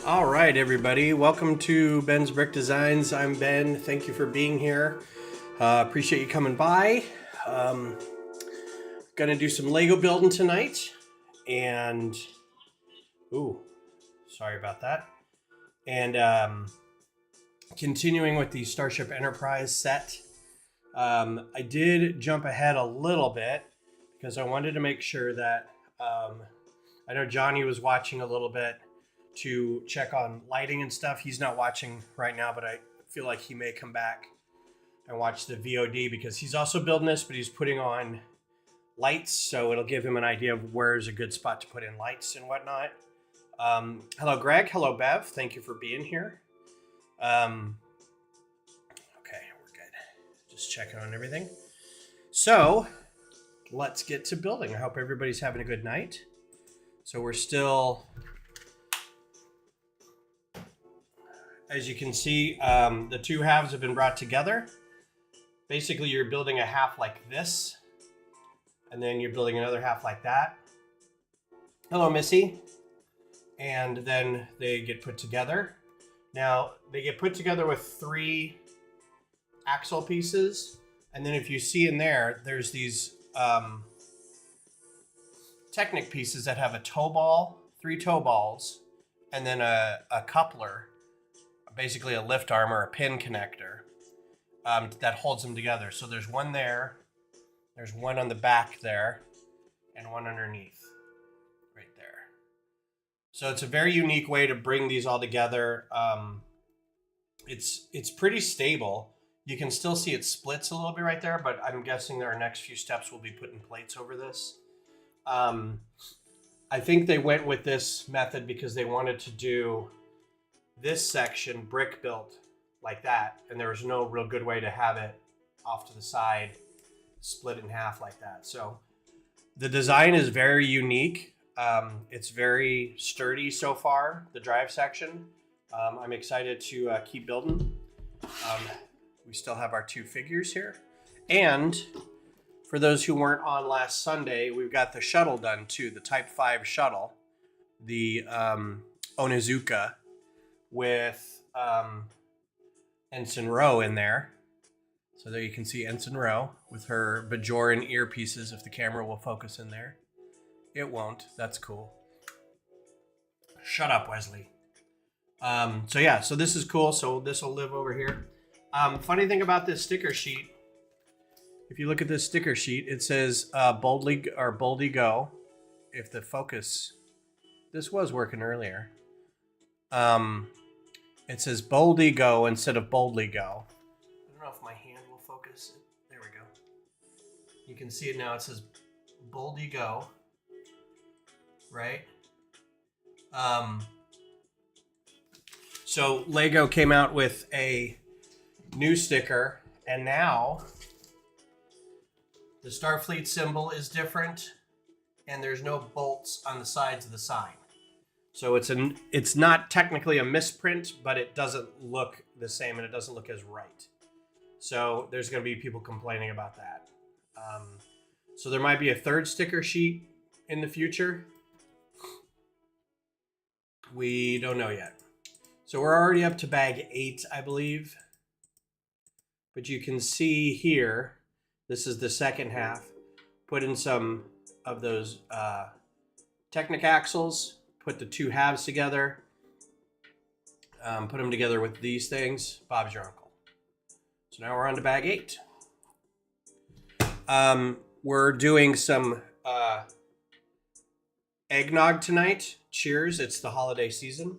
All right, everybody. Welcome to Ben's Brick Designs. I'm Ben. Thank you for being here. Appreciate you coming by. Um, Gonna do some Lego building tonight, and sorry about that. And continuing with the Starship Enterprise set. I did jump ahead a little bit because I wanted to make sure that I know Johnny was watching a little bit to check on lighting and stuff. He's not watching right now, but I feel like he may come back and watch the VOD because he's also building this, but he's putting on lights, so it'll give him an idea of where's a good spot to put in lights and whatnot. Hello, Greg. Hello, Bev. Thank you for being here. Okay, we're good. Just checking on everything. So let's get to building. I hope everybody's having a good night. So we're still, as you can see, the two halves have been brought together. Basically, you're building a half like this, and then you're building another half like that. Hello, Missy. And then they get put together. Now, they get put together with 3 axle pieces. And then if you see in there, there's these Technic pieces that have a toe ball, 3 toe balls, and then a coupler, basically a lift arm or a pin connector that holds them together. So there's one there, there's one on the back there, and one underneath right there. So it's a very unique way to bring these all together. It's pretty stable. You can still see it splits a little bit right there, but I'm guessing our next few steps will be putting plates over this. I think they went with this method because they wanted to do this section brick built like that, and there was no real good way to have it off to the side, split in half like that. So the design is very unique. It's very sturdy so far, the drive section. I'm excited to keep building. We still have our 2 figures here. And for those who weren't on last Sunday, we've got the shuttle done too, the Type 5 shuttle, the Onizuka with Ensign Rowe in there. So there you can see Ensign Rowe with her Bajoran earpieces, if the camera will focus in there. It won't. That's cool. Shut up, Wesley. So this is cool. So this will live over here. Funny thing about this sticker sheet, if you look at this sticker sheet, it says boldly go. If the focus, this was working earlier. It says boldly go instead of boldly go. I don't know if my hand will focus. There we go. You can see it now. It says boldly go, right? So Lego came out with a new sticker, and now the Starfleet symbol is different, and there's no bolts on the sides of the sign. So it's not technically a misprint, but it doesn't look the same, and it doesn't look as right. So there's going to be people complaining about that. So there might be a 3rd sticker sheet in the future. We don't know yet. So we're already up to bag 8, I believe. But you can see here, this is the second half. Put in some of those Technic axles. Put the 2 halves together. Put them together with these things. Bob's your uncle. So now we're on to bag 8. We're doing some eggnog tonight. Cheers. It's the holiday season.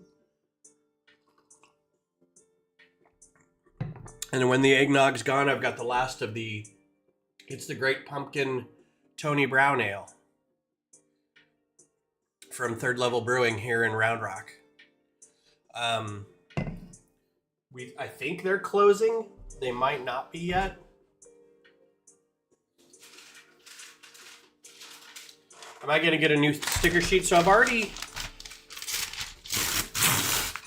And then when the eggnog's gone, I've got the last of it's the Great Pumpkin Tony Brown Ale from Third Level Brewing here in Round Rock. I think they're closing. They might not be yet. Am I going to get a new sticker sheet? So I've already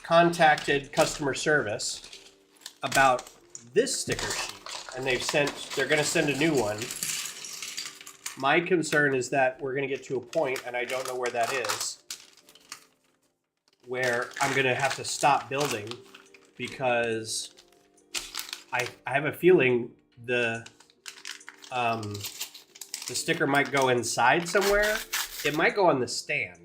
contacted customer service about this sticker sheet, and they're going to send a new one. My concern is that we're going to get to a point, and I don't know where that is, where I'm going to have to stop building because I have a feeling the sticker might go inside somewhere. It might go on the stand.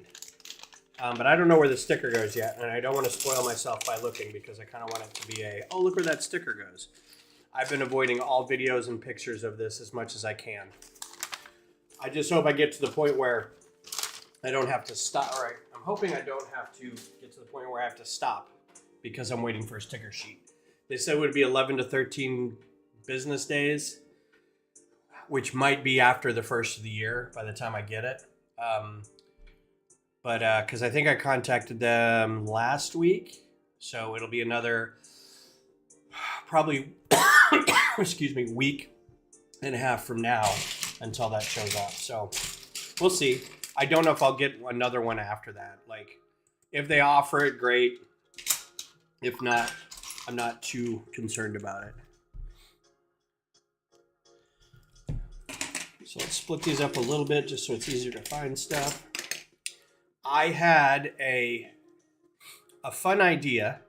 But I don't know where the sticker goes yet, and I don't want to spoil myself by looking because I kind of want it to be oh, look where that sticker goes. I've been avoiding all videos and pictures of this as much as I can. I just hope I get to the point where I don't have to stop. All right, I'm hoping I don't have to get to the point where I have to stop because I'm waiting for a sticker sheet. They said it would be 11 to 13 business days, which might be after the first of the year by the time I get it. But because I think I contacted them last week, so it'll be another probably excuse me, week and a half from now until that shows up. So we'll see. I don't know if I'll get another one after that. Like, if they offer it, great. If not, I'm not too concerned about it. So let's split these up a little bit just so it's easier to find stuff. I had a fun idea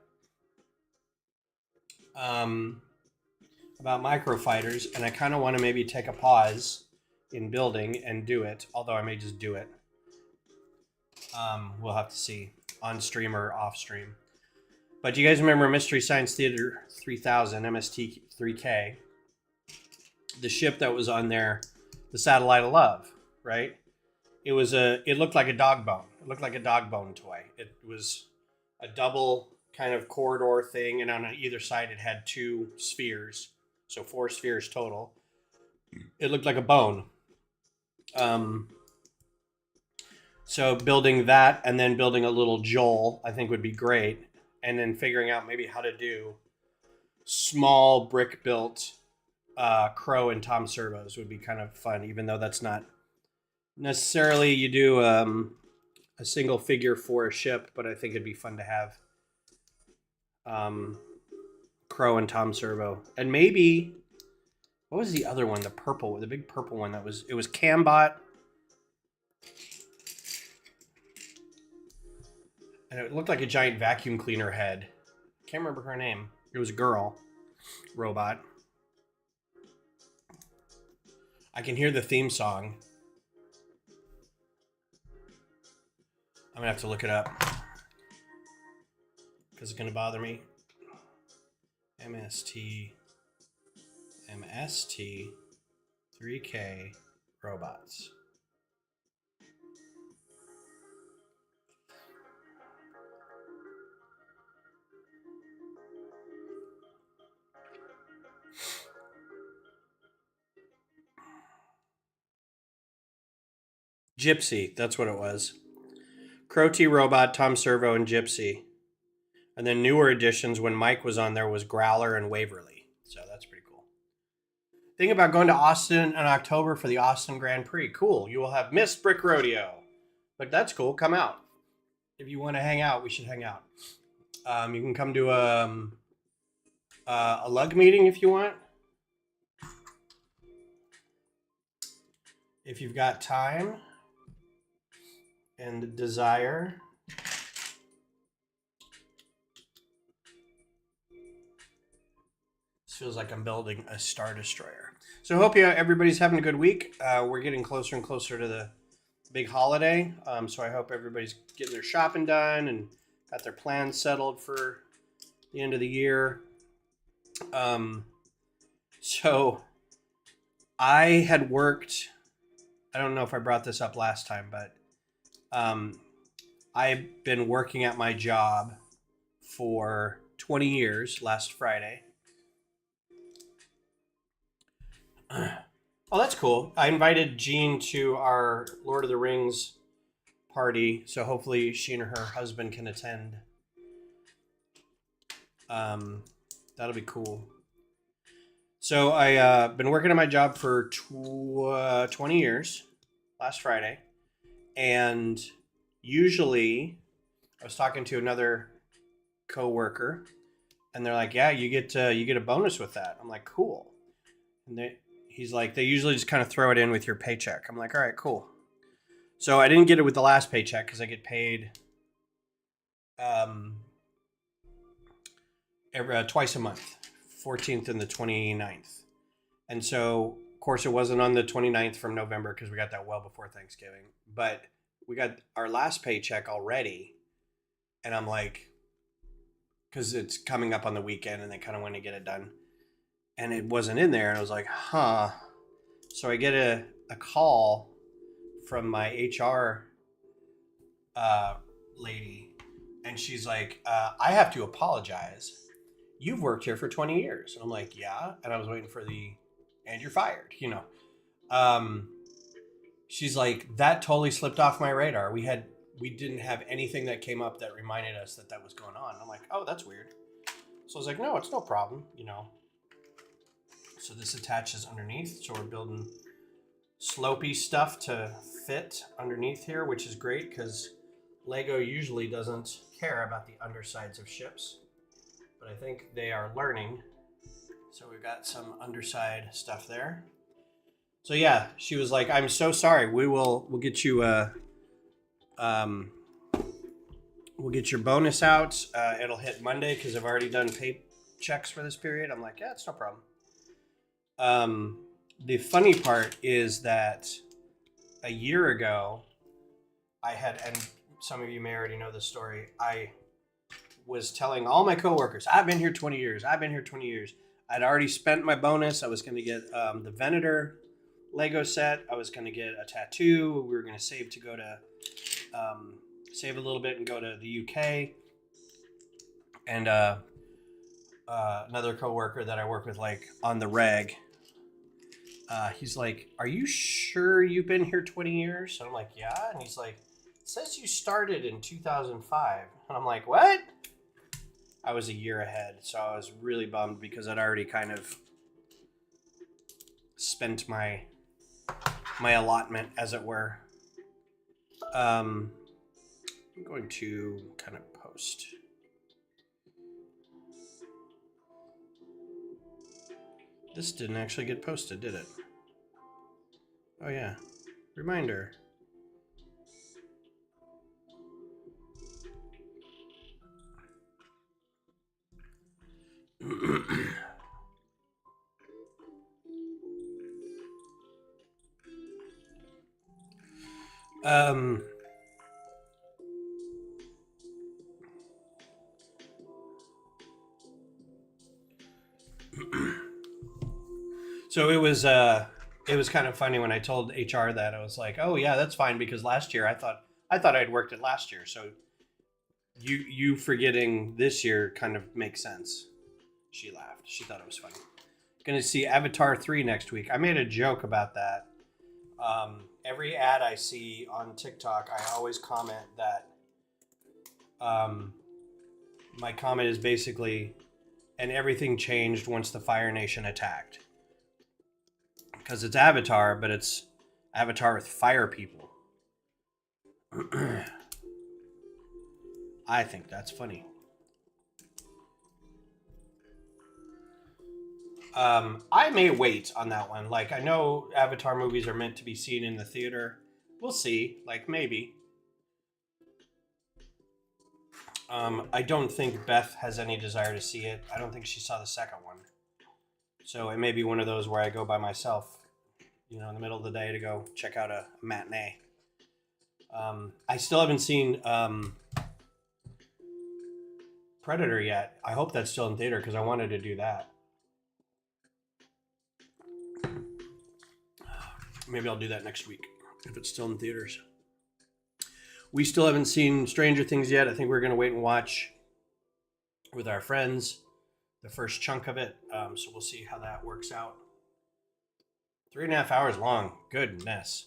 about microfighters, and I kind of want to maybe take a pause in building and do it, although I may just do it. We'll have to see on stream or off stream. But do you guys remember Mystery Science Theater 3000, MST 3K? The ship that was on there, the Satellite of Love, right? It looked like a dog bone. It looked like a dog bone toy. It was a double kind of corridor thing, and on either side it had 2 spheres, so 4 spheres total. It looked like a bone. So building that and then building a little Joel, I think would be great. And then figuring out maybe how to do small brick built Crow and Tom servos would be kind of fun, even though that's not necessarily you do a single figure for a ship, but I think it'd be fun to have Crow and Tom servo. And maybe, what was the other one? The big purple one it was Cambot. And it looked like a giant vacuum cleaner head. Can't remember her name. It was a girl robot. I can hear the theme song. I'm gonna have to look it up because it's gonna bother me. MST 3K robots. Gypsy, that's what it was. Crow T Robot, Tom Servo, and Gypsy. And then newer additions when Mike was on there was Growler and Waverly. So that's pretty cool. Think about going to Austin in October for the Austin Grand Prix. Cool. You will have missed Brick Rodeo. But that's cool. Come out. If you want to hang out, we should hang out. You can come to a lug meeting if you want. If you've got time and desire. This feels like I'm building a Star Destroyer. So I hope everybody's having a good week. We're getting closer and closer to the big holiday. So I hope everybody's getting their shopping done and got their plans settled for the end of the year. So I had worked, I don't know if I brought this up last time, but I've been working at my job for 20 years last Friday. Oh, that's cool. I invited Jean to our Lord of the Rings party, so hopefully she and her husband can attend. That'll be cool. So I've been working at my job for 20 years last Friday. And usually I was talking to another coworker and they're like, yeah, you get a bonus with that. I'm like, cool. And he's like, they usually just kind of throw it in with your paycheck. I'm like, all right, cool. So I didn't get it with the last paycheck because I get paid um, twice a month, 14th and the 29th. And so, of course, it wasn't on the 29th from November because we got that well before Thanksgiving. But we got our last paycheck already. And I'm like, because it's coming up on the weekend and they kind of want to get it done. And it wasn't in there. And I was like, huh. So I get a call from my HR lady. And she's like, I have to apologize. You've worked here for 20 years. And I'm like, yeah. And I was waiting for and you're fired, you know. She's like, that totally slipped off my radar. We didn't have anything that came up that reminded us that was going on. I'm like, oh, that's weird. So I was like, no, it's no problem, you know. So this attaches underneath. So we're building slopey stuff to fit underneath here, which is great because Lego usually doesn't care about the undersides of ships. But I think they are learning. So we've got some underside stuff there. So yeah, she was like, I'm so sorry. We'll get you we'll get your bonus out. It'll hit Monday because I've already done pay checks for this period. I'm like, yeah, it's no problem. The funny part is that a year ago, and some of you may already know this story, I was telling all my coworkers, I've been here 20 years. I've been here 20 years. I'd already spent my bonus. I was going to get the Venator Lego set. I was going to get a tattoo. We were going to save to go to, save a little bit and go to the UK. And another coworker that I work with, like on the reg, he's like, are you sure you've been here 20 years? And I'm like, yeah. And he's like, it says you started in 2005. And I'm like, what? I was a year ahead. So I was really bummed because I'd already kind of spent my allotment, as it were. I'm going to kind of post. This didn't actually get posted, did it? Oh yeah, reminder. So it was kind of funny when I told HR that. I was like, oh yeah, that's fine because last year I thought I'd worked it last year. So you forgetting this year kind of makes sense. She laughed. She thought it was funny. Gonna see Avatar 3 next week. I made a joke about that. Every ad I see on TikTok, I always comment that my comment is basically, and everything changed once the Fire Nation attacked. Because it's Avatar, but it's Avatar with fire people. I think that's funny. I may wait on that one. Like, I know Avatar movies are meant to be seen in the theater. We'll see. Like, maybe. I don't think Beth has any desire to see it. I don't think she saw the second one. So it may be one of those where I go by myself, you know, in the middle of the day to go check out a matinee. I still haven't seen Predator yet. I hope that's still in theater because I wanted to do that. Maybe I'll do that next week if it's still in theaters. We still haven't seen Stranger Things yet. I think we're going to wait and watch with our friends the first chunk of it. So we'll see how that works out. 3.5 hours long. Goodness.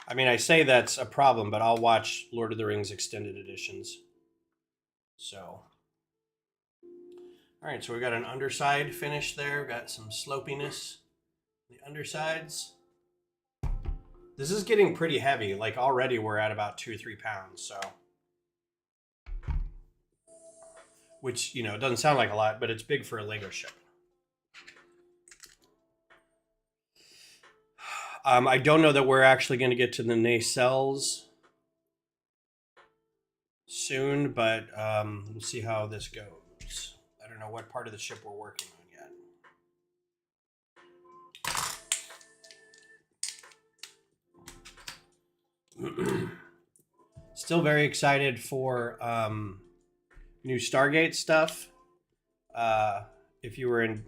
I mean, I say that's a problem, but I'll watch Lord of the Rings extended editions. So. All right, so we got an underside finish there. We've got some slopiness. The undersides. This is getting pretty heavy. Like already we're at about 2 or 3 pounds. So. Which, you know, it doesn't sound like a lot, but it's big for a Lego ship. I don't know that we're actually going to get to the nacelles soon, but we'll see how this goes. I don't know what part of the ship we're working on yet. Still very excited for new Stargate stuff. If you were in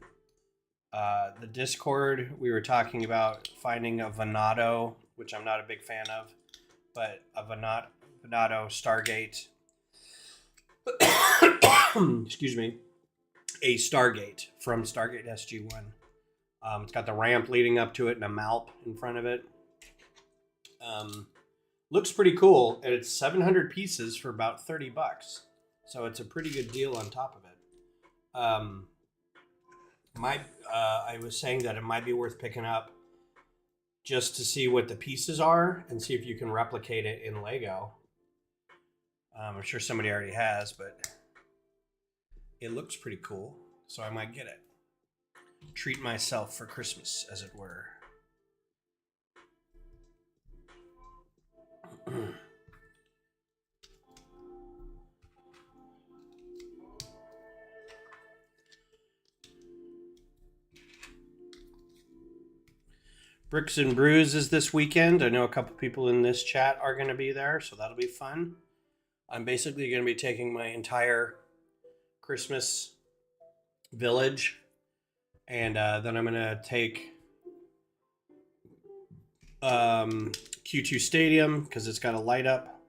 the Discord, we were talking about finding a Venado, which I'm not a big fan of, but a Venado Stargate. Excuse me. A Stargate from Stargate SG-1. It's got the ramp leading up to it and a Malp in front of it. Looks pretty cool, and it's 700 pieces for about $30. So it's a pretty good deal on top of it. I was saying that it might be worth picking up just to see what the pieces are and see if you can replicate it in Lego. I'm sure somebody already has, but it looks pretty cool, so I might get it. Treat myself for Christmas, as it were. Bricks and Brews is this weekend. I know a couple people in this chat are going to be there, so that'll be fun. I'm basically going to be taking my entire Christmas village, and then I'm going to take Q2 Stadium because it's got a light up.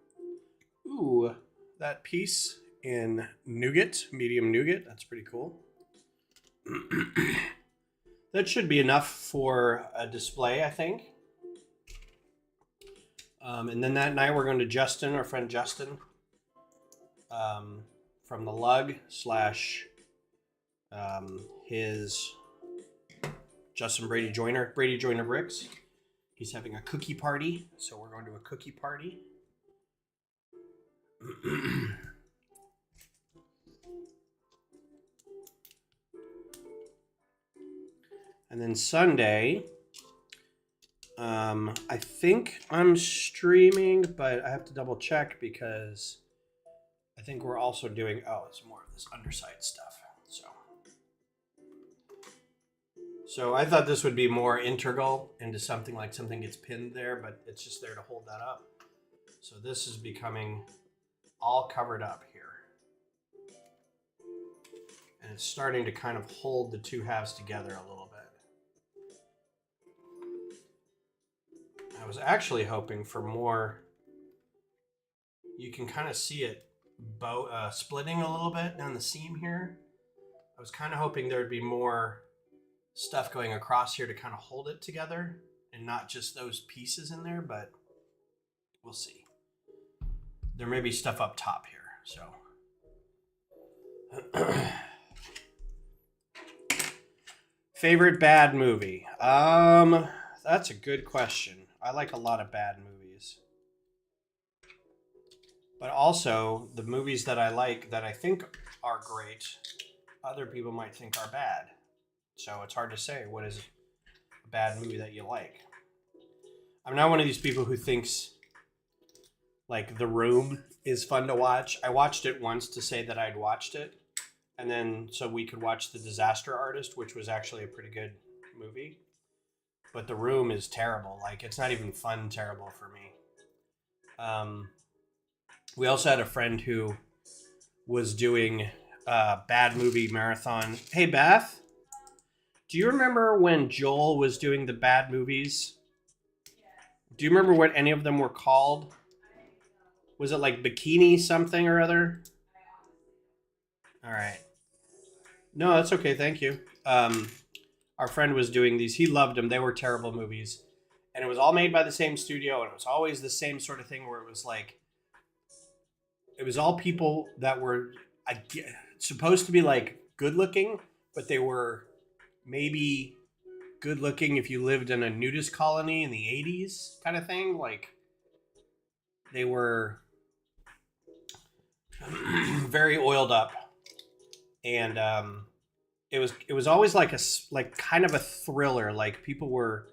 Ooh, that piece in nougat, medium nougat. That's pretty cool. That should be enough for a display, I think. And then that night we're going to Justin, our friend Justin, from the Lug / his Justin Brady Joyner Bricks. He's having a cookie party, so we're going to a cookie party. And then Sunday, I think I'm streaming, but I have to double check because I think we're also doing, it's more of this underside stuff. So I thought this would be more integral into something like something gets pinned there, but it's just there to hold that up. So this is becoming all covered up here. And it's starting to kind of hold the two halves together a little bit. I was actually hoping for more. You can kind of see it splitting a little bit down the seam here. I was kind of hoping there would be more stuff going across here to kind of hold it together and not just those pieces in there, but we'll see. There may be stuff up top here, so. Favorite bad movie? That's a good question. I like a lot of bad movies. But also, the movies that I like that I think are great, other people might think are bad. So it's hard to say what is a bad movie that you like. I'm not one of these people who thinks like The Room is fun to watch. I watched it once to say that I'd watched it. And then so we could watch The Disaster Artist, which was actually a pretty good movie. But The Room is terrible. Like, it's not even fun terrible for me. We also had a friend who was doing a bad movie marathon. Hey, Beth, do you remember when Joel was doing the bad movies? Do you remember what any of them were called? Was it like Bikini something or other? All right. No, that's okay. Thank you. Our friend was doing these. He loved them. They were terrible movies. And it was all made by the same studio. And it was always the same sort of thing where it was like, it was all people that were supposed to be like good looking, but they were maybe good looking if you lived in a nudist colony in the 80s kind of thing. Like, they were very oiled up. And it was always like kind of a thriller. Like, people were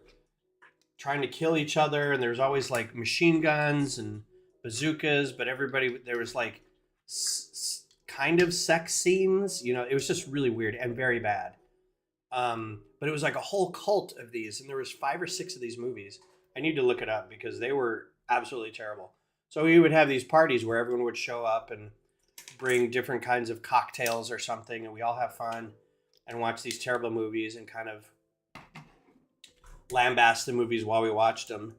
trying to kill each other, and there was always like machine guns and bazookas, but there was like kind of sex scenes. You know, it was just really weird and very bad. But it was like a whole cult of these, and there was 5 or 6 of these movies. I need to look it up because they were absolutely terrible. So we would have these parties where everyone would show up and bring different kinds of cocktails or something, and we all have fun and watch these terrible movies and kind of lambast the movies while we watched them.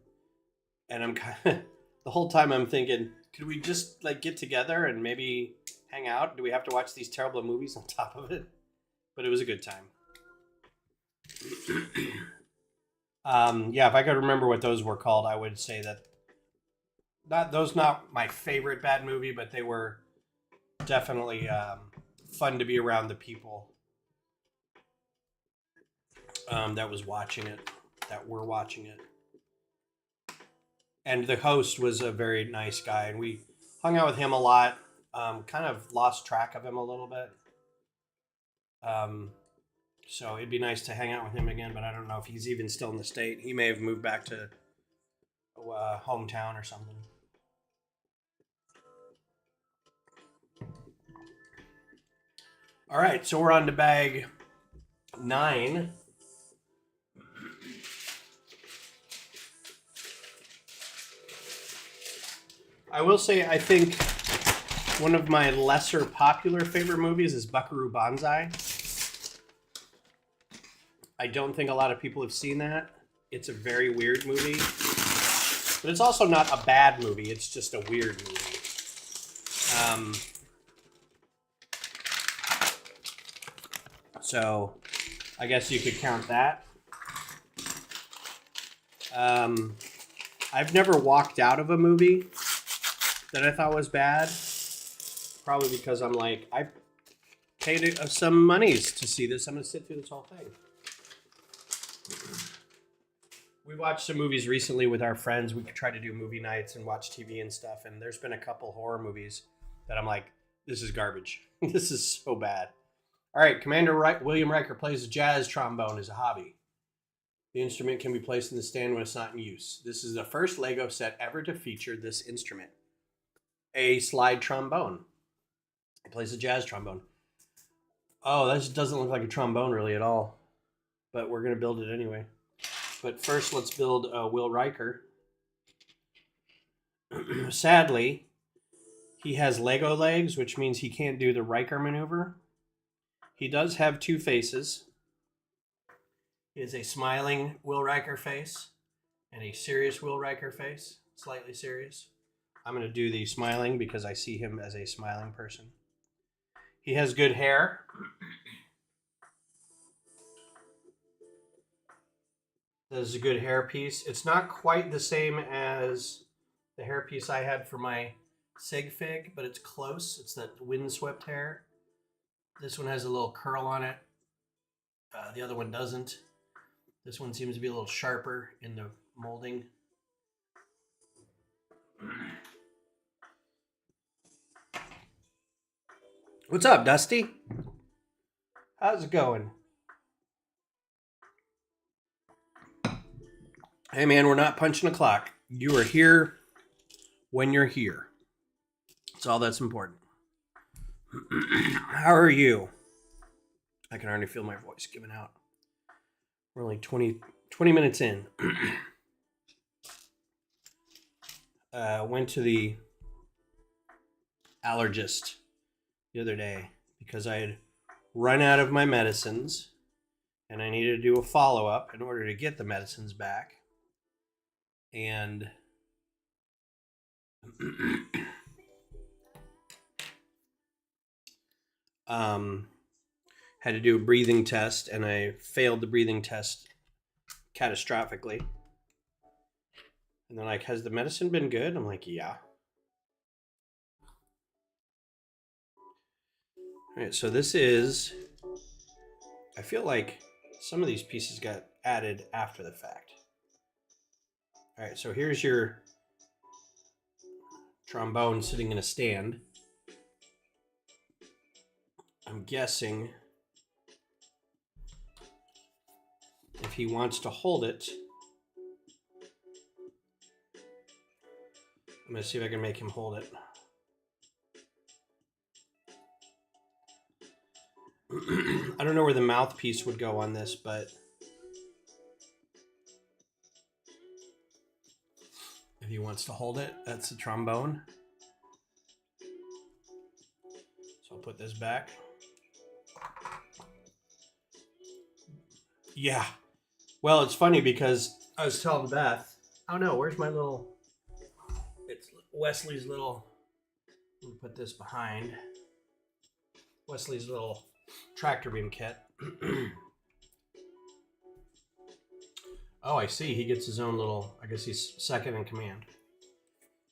And I'm kind of the whole time I'm thinking, could we just like get together and maybe hang out? Do we have to watch these terrible movies on top of it? But it was a good time. Yeah, if I could remember what those were called, I would say that not my favorite bad movie, but they were definitely fun to be around the people that was watching it, that were watching it. And the host was a very nice guy, and we hung out with him a lot. Kind of lost track of him a little bit. So it'd be nice to hang out with him again, but I don't know if he's even still in the state. He may have moved back to hometown or something. All right, so we're on to bag 9. I will say I think one of my lesser popular favorite movies is Buckaroo Banzai. I don't think a lot of people have seen that. It's a very weird movie. But it's also not a bad movie. It's just a weird movie. So I guess you could count that. I've never walked out of a movie that I thought was bad. Probably because I'm like, I paid some monies to see this. I'm going to sit through this whole thing. We watched some movies recently with our friends. We could try to do movie nights and watch TV and stuff. And there's been a couple horror movies that I'm like, this is garbage. This is so bad. All right, Commander William Riker plays a jazz trombone as a hobby. The instrument can be placed in the stand when it's not in use. This is the first Lego set ever to feature this instrument. A slide trombone. He plays a jazz trombone. Oh, this doesn't look like a trombone really at all. But we're going to build it anyway. But first, let's build Will Riker. Sadly, he has Lego legs, which means he can't do the Riker maneuver. He does have 2 faces. He has a smiling Will Riker face and a serious Will Riker face, slightly serious. I'm going to do the smiling because I see him as a smiling person. He has good hair. This is a good hairpiece. It's not quite the same as the hairpiece I had for my sig fig, but it's close. It's that windswept hair. This one has a little curl on it. The other one doesn't. This one seems to be a little sharper in the molding. What's up, Dusty? How's it going? Hey, man, we're not punching a clock. You are here when you're here. That's all that's important. How are you? I can already feel my voice giving out. We're only 20 minutes in. Went to the allergist the other day because I had run out of my medicines and I needed to do a follow-up in order to get the medicines back. And had to do a breathing test, and I failed the breathing test catastrophically. And they're like, has the medicine been good? I'm like, yeah. All right, so this is, I feel like some of these pieces got added after the fact. All right, so here's your trombone sitting in a stand. I'm guessing if he wants to hold it, I'm going to see if I can make him hold it. I don't know where the mouthpiece would go on this, but if he wants to hold it, that's the trombone. So I'll put this back. Yeah. Well, it's funny because I was telling Beth, oh no, where's my little, it's Wesley's little, let me put this behind, Wesley's little tractor beam kit. Oh, I see. He gets his own little, I guess he's second in command.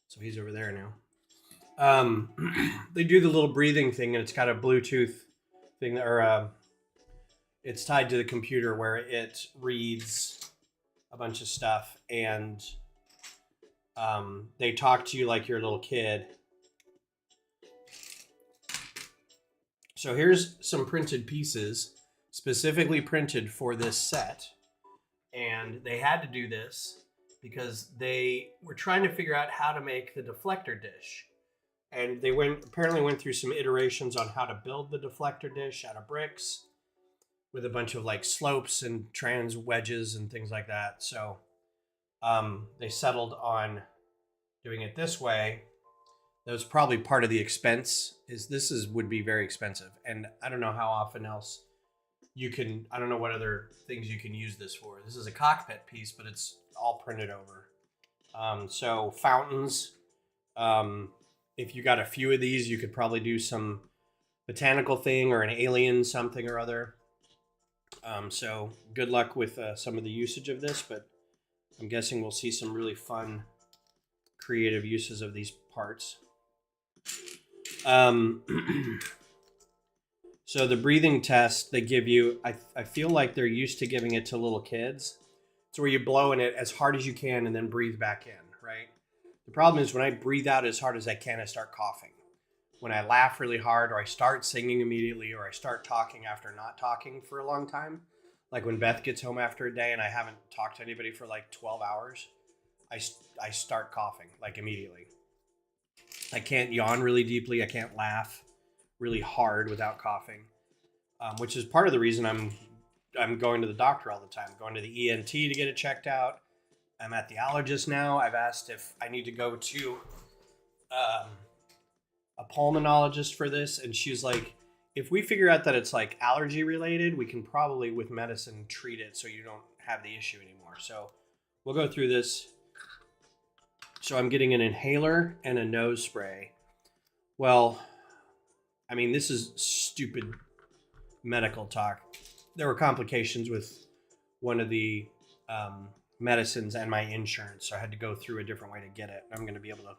So he's over there now. They do the little breathing thing, and it's got a Bluetooth thing, or it's tied to the computer where it reads a bunch of stuff, and they talk to you like you're a little kid. So here's some printed pieces, specifically printed for this set. And they had to do this because they were trying to figure out how to make the deflector dish. And they apparently went through some iterations on how to build the deflector dish out of bricks with a bunch of like slopes and trans wedges and things like that. So they settled on doing it this way. That was probably part of the expense. Would be very expensive. And I don't know how often else you can, I don't know what other things you can use this for. This is a cockpit piece, but it's all printed over. So fountains, if you got a few of these, you could probably do some botanical thing or an alien something or other. So good luck with some of the usage of this, but I'm guessing we'll see some really fun, creative uses of these parts. So the breathing test they give you, I feel like they're used to giving it to little kids. It's where you blow in it as hard as you can and then breathe back in, right? The problem is when I breathe out as hard as I can, I start coughing. When I laugh really hard, or I start singing immediately, or I start talking after not talking for a long time, like when Beth gets home after a day and I haven't talked to anybody for like 12 hours, I start coughing like immediately. I can't yawn really deeply. I can't laugh really hard without coughing, which is part of the reason I'm going to the doctor all the time, going to the ENT to get it checked out. I'm at the allergist now. I've asked if I need to go to a pulmonologist for this, and she's like, if we figure out that it's like allergy related, we can probably with medicine treat it so you don't have the issue anymore. So we'll go through this. So I'm getting an inhaler and a nose spray. Well, I mean, this is stupid medical talk. There were complications with one of the medicines and my insurance, so I had to go through a different way to get it. I'm going to be able to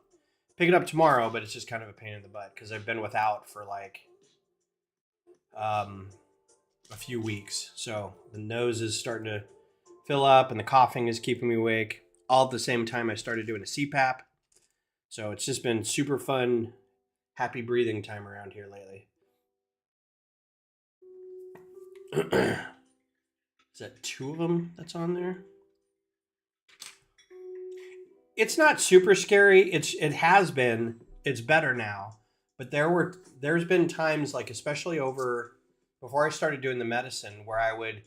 pick it up tomorrow, but it's just kind of a pain in the butt because I've been without for like a few weeks. So the nose is starting to fill up and the coughing is keeping me awake. All at the same time, I started doing a CPAP. So it's just been super fun, happy breathing time around here lately. Is that 2 of them that's on there? It's not super scary. It has been. It's better now. But there's been times, like especially before I started doing the medicine, where I would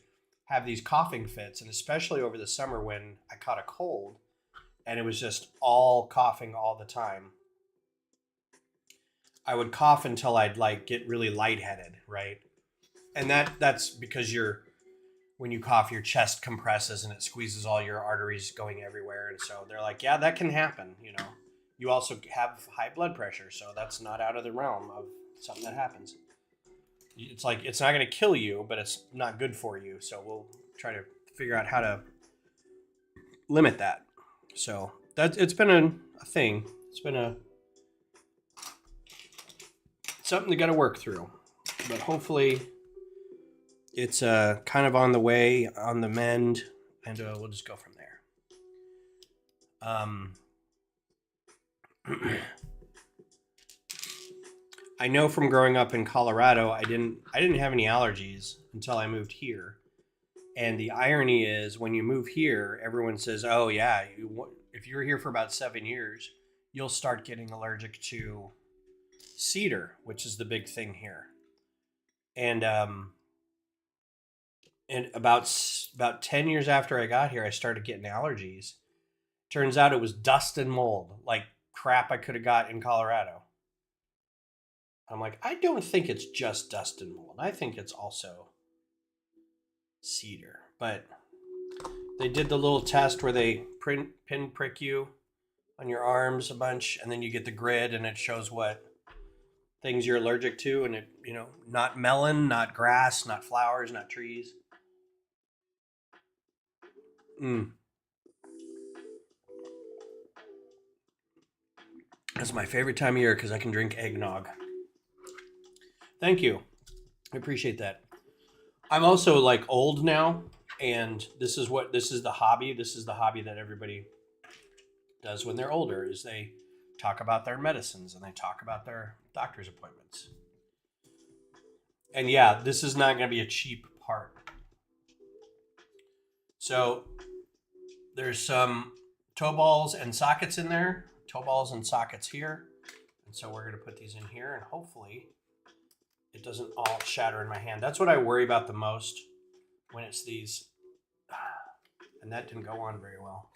have these coughing fits, and especially over the summer when I caught a cold and it was just all coughing all the time. I would cough until I'd like get really lightheaded, right? And that's because when you cough, your chest compresses and it squeezes all your arteries going everywhere. And so they're like, yeah, that can happen. You know, you also have high blood pressure, so that's not out of the realm of something that happens. It's like, it's not going to kill you, but it's not good for you. So we'll try to figure out how to limit that. So it's been a thing. It's been something to got to work through, but hopefully it's kind of on the way, on the mend, and we'll just go from there. I know from growing up in Colorado, I didn't have any allergies until I moved here. And the irony is, when you move here, everyone says, "Oh yeah, if you're here for about 7 years, you'll start getting allergic to cedar," which is the big thing here. And And about 10 years after I got here, I started getting allergies. Turns out it was dust and mold, like crap I could have got in Colorado. I'm like, I don't think it's just dust and mold. I think it's also cedar. But they did the little test where they pin prick you on your arms a bunch, and then you get the grid, and it shows what things you're allergic to, and it, not melon, not grass, not flowers, not trees. Mm. That's my favorite time of year because I can drink eggnog. Thank you. I appreciate that. I'm also like old now, and this is the hobby. This is the hobby that everybody does when they're older, is they talk about their medicines and they talk about their doctor's appointments. And yeah, this is not going to be a cheap part. So there's some toe balls and sockets in there, toe balls and sockets here. And so we're going to put these in here, and hopefully it doesn't all shatter in my hand. That's what I worry about the most when it's these. And that didn't go on very well.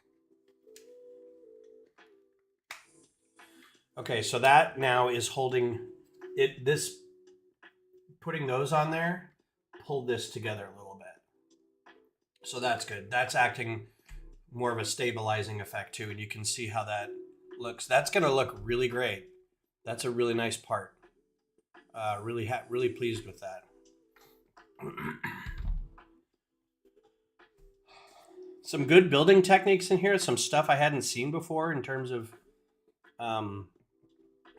Okay, so that now is holding it. This, putting those on there, pulled this together a little bit. So that's good. That's acting more of a stabilizing effect too. And you can see how that looks. That's going to look really great. That's a really nice part. Really pleased with that. Some good building techniques in here. Some stuff I hadn't seen before in terms of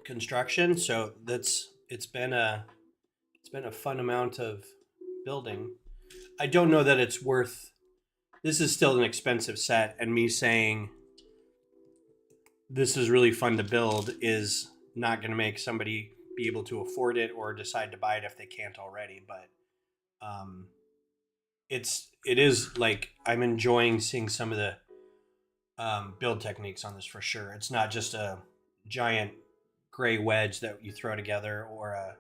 construction. So it's been a fun amount of building. I don't know that it's worth. This is still an expensive set, and me saying this is really fun to build is not going to make somebody be able to afford it or decide to buy it if they can't already. But it is like I'm enjoying seeing some of the build techniques on this for sure. It's not just a giant gray wedge that you throw together or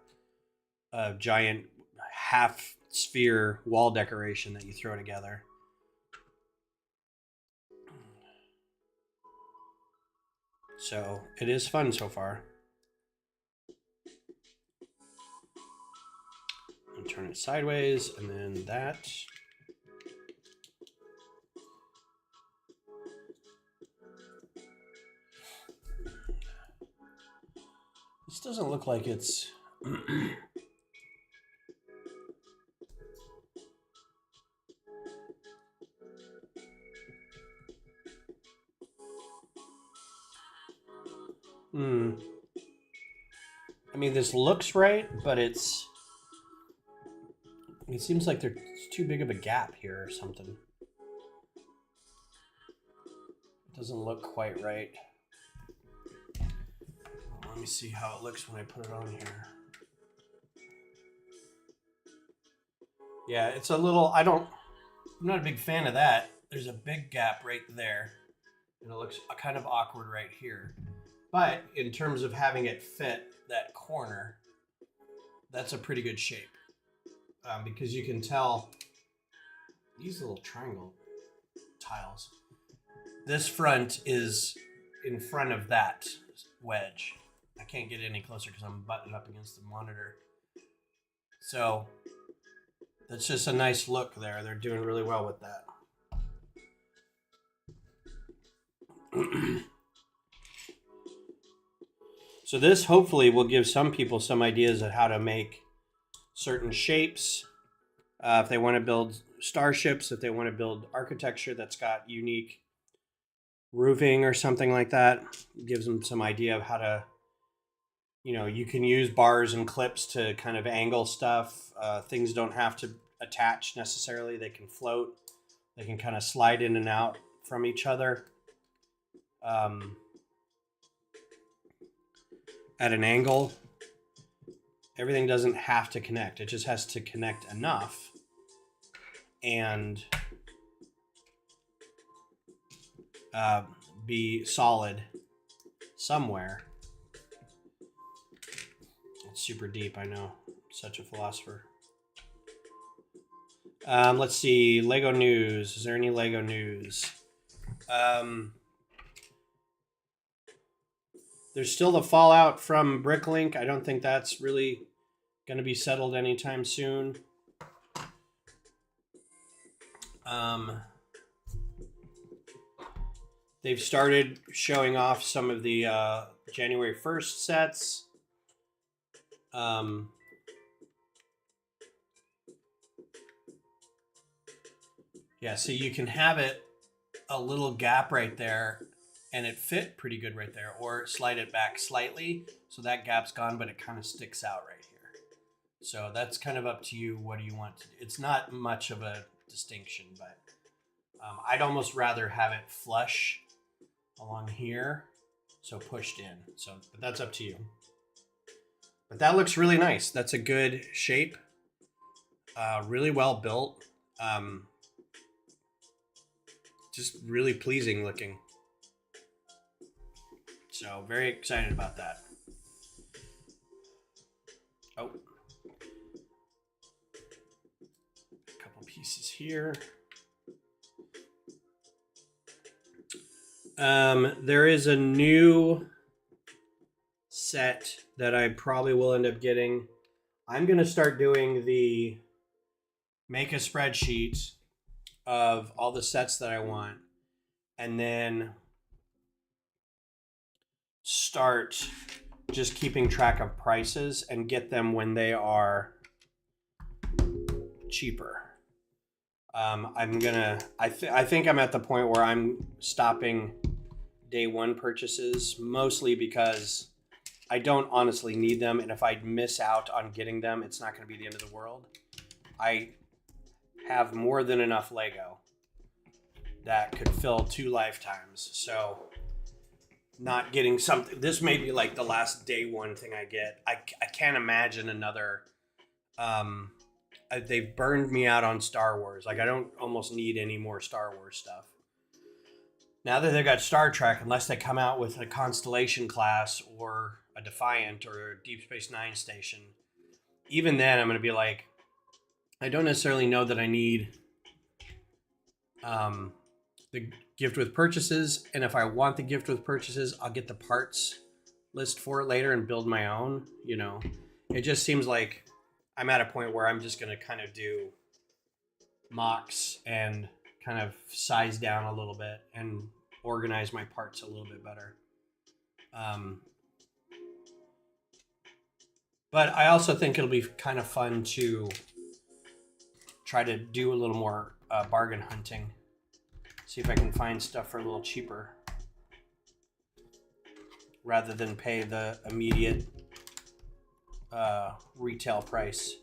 a giant half sphere wall decoration that you throw together. So it is fun so far. I'll turn it sideways, and then that. This doesn't look like it's. I mean, this looks right, but it seems like there's too big of a gap here or something. It doesn't look quite right. Let me see how it looks when I put it on here. Yeah, it's a little, I'm not a big fan of that. There's a big gap right there, and it looks kind of awkward right here. But in terms of having it fit that corner, that's a pretty good shape. Because you can tell these little triangle tiles. This front is in front of that wedge. I can't get any closer because I'm buttoned up against the monitor. So that's just a nice look there. They're doing really well with that. So this hopefully will give some people some ideas of how to make certain shapes. If they want to build starships, if they want to build architecture that's got unique roofing or something like that, it gives them some idea of how to, you can use bars and clips to kind of angle stuff. Things don't have to attach necessarily. They can float. They can kind of slide in and out from each other. At an angle. Everything doesn't have to connect. It just has to connect enough and be solid somewhere. It's super deep, I know. I'm such a philosopher. Let's see. Lego news. Is there any Lego news? There's still the fallout from Bricklink. I don't think that's really going to be settled anytime soon. They've started showing off some of the January 1st sets. Yeah, so you can have it a little gap right there, and it fit pretty good right there, or slide it back slightly so that gap's gone, but it kind of sticks out right here. So that's kind of up to you. What do you want to do? It's not much of a distinction, but I'd almost rather have it flush along here, so pushed in. So, but that's up to you. But that looks really nice. That's a good shape. Really well built. Just really pleasing looking. So very excited about that. Oh, a couple pieces here. There is a new set that I probably will end up getting. I'm going to start doing the make a spreadsheet of all the sets that I want, and then start just keeping track of prices and get them when they are cheaper. I think I'm at the point where I'm stopping day one purchases, mostly because I don't honestly need them, and if I miss out on getting them, it's not going to be the end of the world. I have more than enough Lego that could fill 2 lifetimes, so not getting something, this may be like the last day one thing I get. I can't imagine another, they've burned me out on Star Wars. Like, I don't almost need any more Star Wars stuff. Now that they've got Star Trek, unless they come out with a Constellation class or a Defiant or a Deep Space Nine station, even then I'm going to be like, I don't necessarily know that I need the gift with purchases. And if I want the gift with purchases, I'll get the parts list for it later and build my own. You know, it just seems like I'm at a point where I'm just going to kind of do mocks and kind of size down a little bit and organize my parts a little bit better. But I also think it'll be kind of fun to try to do a little more bargain hunting. See if I can find stuff for a little cheaper rather than pay the immediate retail price.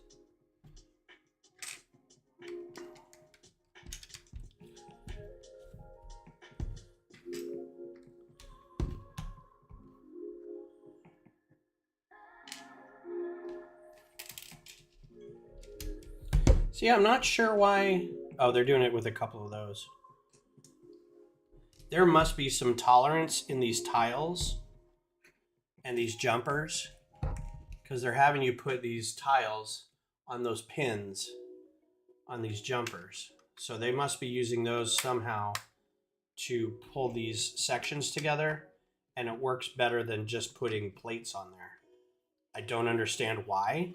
See, I'm not sure why. Oh, they're doing it with a couple of those. There must be some tolerance in these tiles and these jumpers, because they're having you put these tiles on those pins on these jumpers. So they must be using those somehow to pull these sections together, and it works better than just putting plates on there. I don't understand why.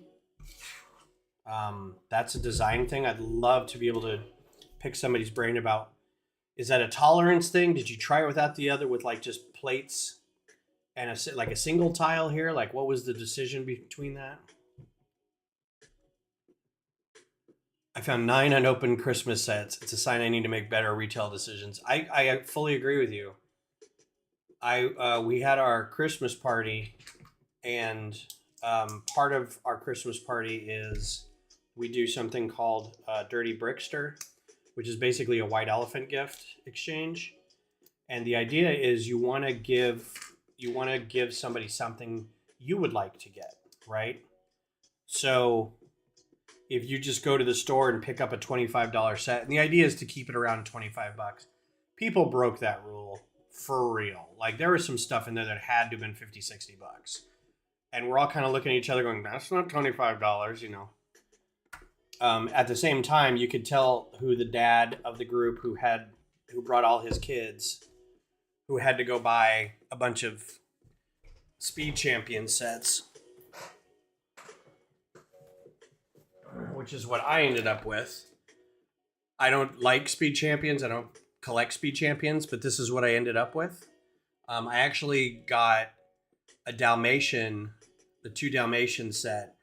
That's a design thing. I'd love to be able to pick somebody's brain about, is that a tolerance thing? Did you try it without the other, with like just plates and like a single tile here? Like, what was the decision between that? I found 9 unopened Christmas sets. It's a sign I need to make better retail decisions. I fully agree with you. We had our Christmas party, and part of our Christmas party is we do something called Dirty Brickster, which is basically a white elephant gift exchange. And the idea is you want to give somebody something you would like to get, right? So if you just go to the store and pick up a $25 set, and the idea is to keep it around $25, people broke that rule for real. Like, there was some stuff in there that had to have been $50, $60. And we're all kind of looking at each other going, that's not $25, you know. At the same time, you could tell who the dad of the group who brought all his kids, who had to go buy a bunch of Speed Champion sets, which is what I ended up with. I don't like Speed Champions. I don't collect Speed Champions, but this is what I ended up with. I actually got a Dalmatian, the 2 Dalmatian set,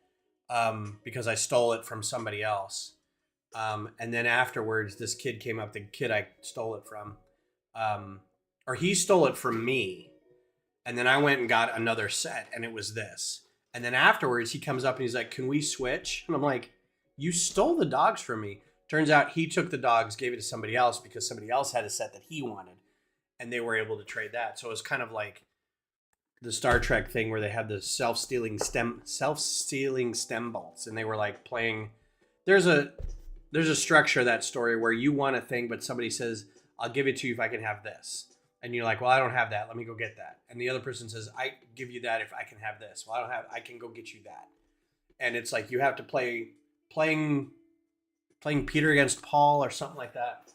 because I stole it from somebody else. And then afterwards, this kid came up, the kid I stole it from, or he stole it from me. And then I went and got another set, and it was this. And then afterwards, he comes up and he's like, "Can we switch?" And I'm like, "You stole the dogs from me." Turns out he took the dogs, gave it to somebody else because somebody else had a set that he wanted, and they were able to trade that. So it was kind of like the Star Trek thing where they had the self-stealing stem bolts, and they were like playing. There's a structure of that story where you want a thing, but somebody says, "I'll give it to you if I can have this." And you're like, "Well, I don't have that. Let me go get that." And the other person says, "I give you that if I can have this." "Well, I can go get you that." And it's like you have to playing Peter against Paul or something like that.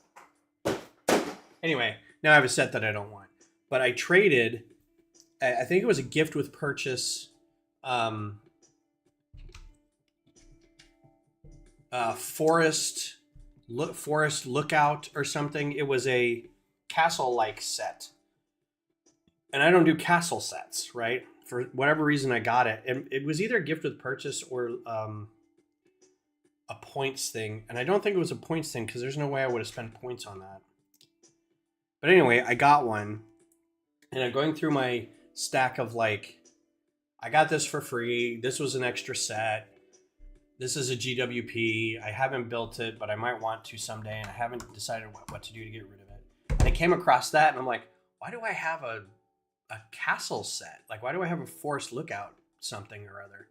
Anyway, now I have a set that I don't want. But I traded, I think it was a gift with purchase, Forest Lookout or something. It was a castle-like set. And I don't do castle sets, right? For whatever reason, I got it. It was either a gift with purchase or a points thing. And I don't think it was a points thing because there's no way I would have spent points on that. But anyway, I got one. And I'm going through my stack of like, I got this for free. This was an extra set. This is a GWP. I haven't built it, but I might want to someday. And I haven't decided what to do to get rid of it. And I came across that and I'm like, why do I have a castle set? Like, why do I have a Forest Lookout something or other?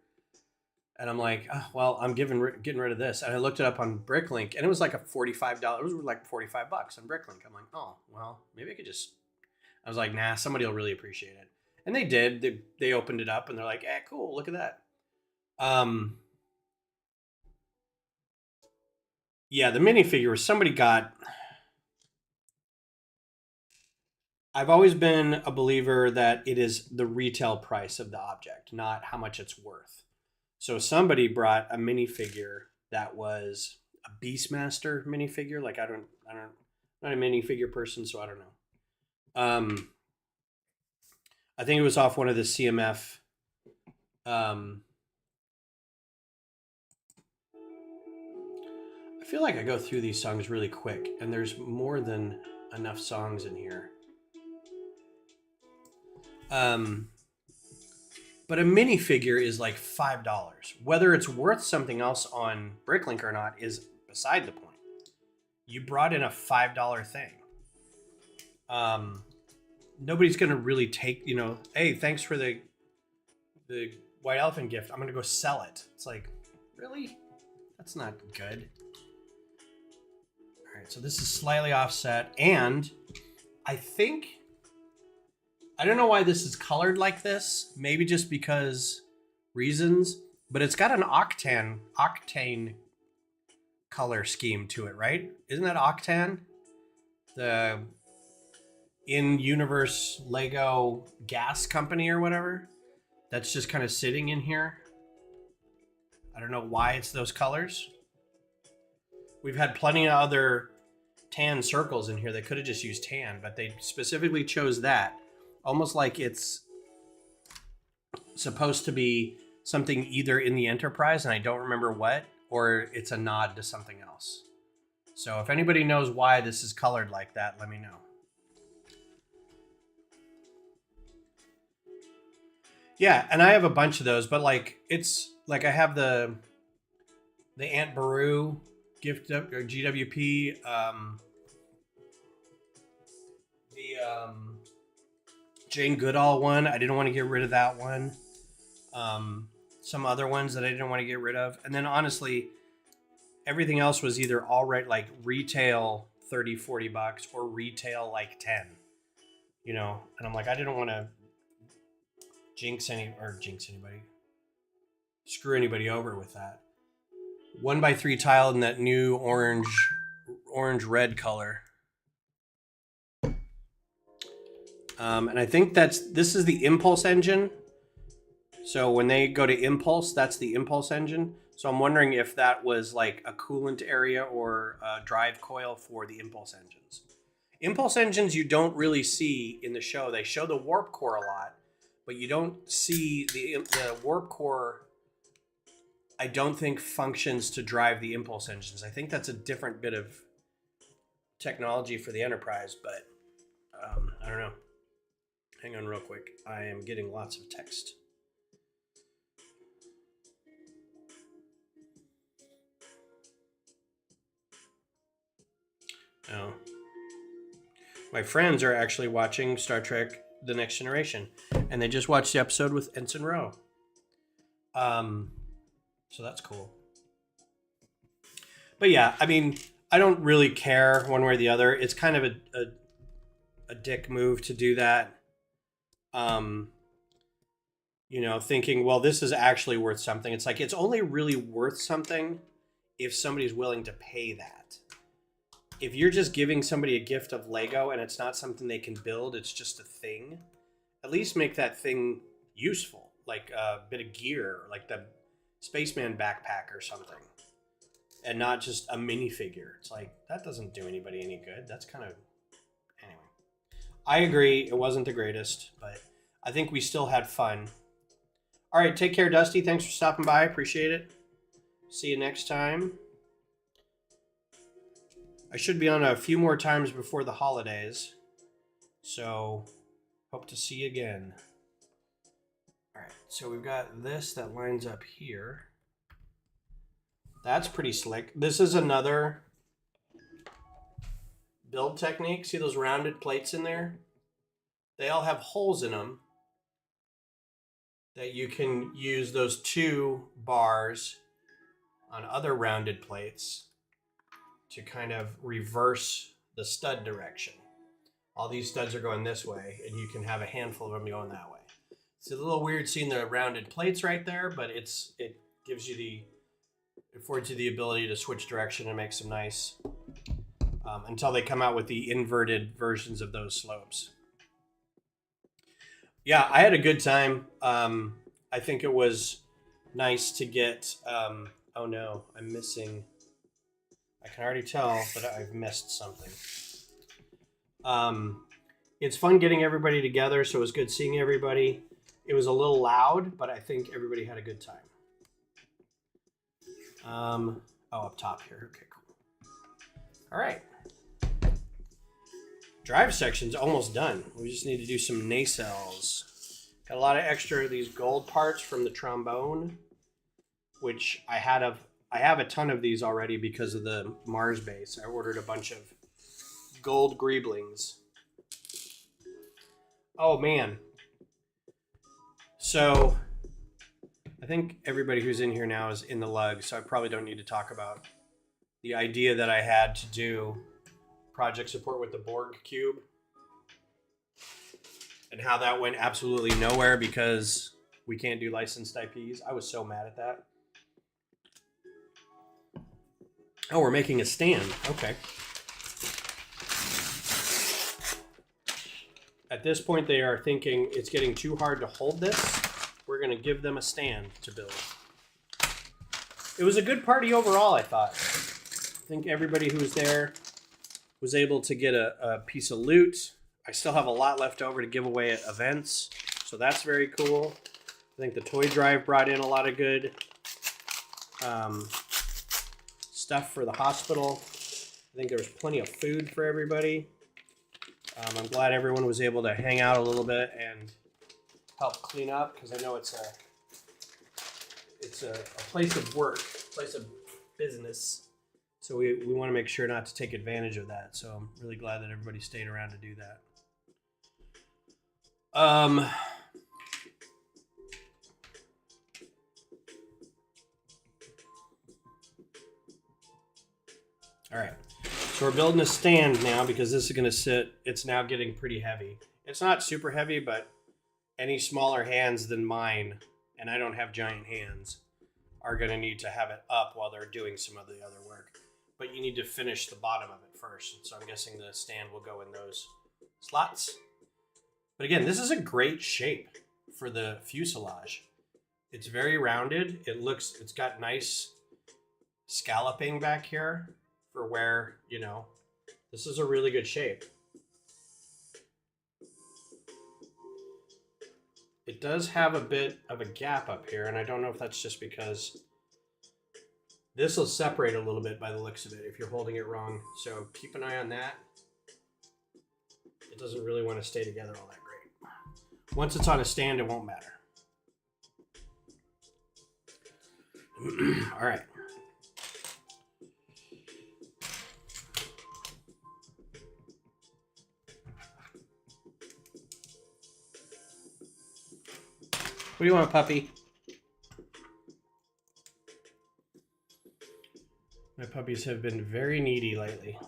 And I'm like, oh, well, I'm getting rid of this. And I looked it up on Bricklink, and it was like a $45. It was like $45 on Bricklink. I'm like, oh, well, maybe I could just. I was like, nah, somebody will really appreciate it, and they did. They opened it up, and they're like, eh, cool, look at that. Yeah, the minifigure somebody got. I've always been a believer that it is the retail price of the object, not how much it's worth. So somebody brought a minifigure that was a Beastmaster minifigure. Like I'm not a minifigure person, so I don't know. I think it was off one of the CMF. I feel like I go through these songs really quick, and there's more than enough songs in here. But a minifigure is like $5. Whether it's worth something else on Bricklink or not is beside the point. You brought in a $5 thing. Nobody's gonna really take, hey, thanks for the white elephant gift. I'm gonna go sell it. It's like, really? That's not good. All right, so this is slightly offset, and I don't know why this is colored like this. Maybe just because reasons, but it's got an octane color scheme to it, right? Isn't that Octane? The in-universe Lego gas company or whatever? That's just kind of sitting in here. I don't know why it's those colors. We've had plenty of other tan circles in here. They could have just used tan, but they specifically chose that. Almost like it's supposed to be something either in the Enterprise, and I don't remember what, or it's a nod to something else. So if anybody knows why this is colored like that, let me know. Yeah, and I have a bunch of those, but like it's like I have the Aunt Beru gift or GWP, Jane Goodall one. I didn't want to get rid of that one. Some other ones that I didn't want to get rid of. And then honestly, everything else was either all right, like retail $30-40 or retail like 10, and I'm like, I didn't want to jinx anybody, screw anybody over with that. 1x3 tile in that new orange red color. And I think this is the impulse engine. So when they go to impulse, that's the impulse engine. So I'm wondering if that was like a coolant area or a drive coil for the impulse engines. Impulse engines you don't really see in the show. They show the warp core a lot, but you don't see the warp core. I don't think functions to drive the impulse engines. I think that's a different bit of technology for the Enterprise, but I don't know. Hang on real quick. I am getting lots of text. Oh. My friends are actually watching Star Trek The Next Generation, and they just watched the episode with Ensign Ro. So that's cool. But yeah, I mean, I don't really care one way or the other. It's kind of a dick move to do that. You know, thinking, well, this is actually worth something. It's like, it's only really worth something if somebody's willing to pay that. If you're just giving somebody a gift of Lego and it's not something they can build, it's just a thing, at least make that thing useful, like a bit of gear, like the Spaceman backpack or something, and not just a minifigure. It's like, that doesn't do anybody any good. That's kind of... Anyway. I agree, it wasn't the greatest, but I think we still had fun. All right, take care, Dusty. Thanks for stopping by. Appreciate it. See you next time. I should be on a few more times before the holidays, so hope to see you again. All right, so we've got this that lines up here. That's pretty slick. This is another build technique. See those rounded plates in there? They all have holes in them that you can use those two bars on other rounded plates to kind of reverse the stud direction. All these studs are going this way, and you can have a handful of them going that way. It's a little weird seeing the rounded plates right there, but it affords you the ability to switch direction and make some nice, until they come out with the inverted versions of those slopes. Yeah, I had a good time. I think it was nice to get, oh no, I'm missing... I can already tell that I've missed something. It's fun getting everybody together, so it was good seeing everybody. It was a little loud, but I think everybody had a good time. Up top here. Okay, cool. All right. Drive section's almost done. We just need to do some nacelles. Got a lot of extra of these gold parts from the trombone, which I have a ton of these already because of the Mars base. I ordered a bunch of gold greeblings. Oh man. So I think everybody who's in here now is in the lug, so I probably don't need to talk about the idea that I had to do project support with the Borg cube and how that went absolutely nowhere because we can't do licensed IPs. I was so mad at that. Oh, we're making a stand. Okay. At this point, they are thinking it's getting too hard to hold this. We're going to give them a stand to build. It was a good party overall, I thought. I think everybody who was there was able to get a piece of loot. I still have a lot left over to give away at events, so that's very cool. I think the toy drive brought in a lot of good stuff for the hospital. I think there was plenty of food for everybody. I'm glad everyone was able to hang out a little bit and help clean up, because I know it's a place of work, place of business. So we want to make sure not to take advantage of that. So I'm really glad that everybody stayed around to do that. All right, so we're building a stand now because this is going to sit. It's now getting pretty heavy. It's not super heavy, but any smaller hands than mine, and I don't have giant hands, are going to need to have it up while they're doing some of the other work. But you need to finish the bottom of it first. So I'm guessing the stand will go in those slots. But again, this is a great shape for the fuselage. It's very rounded. It's got nice scalloping back here for where, this is a really good shape. It does have a bit of a gap up here, and I don't know if that's just because this will separate a little bit by the looks of it if you're holding it wrong. So keep an eye on that. It doesn't really want to stay together all that great. Once it's on a stand, it won't matter. All right. What do you want, puppy? My puppies have been very needy lately.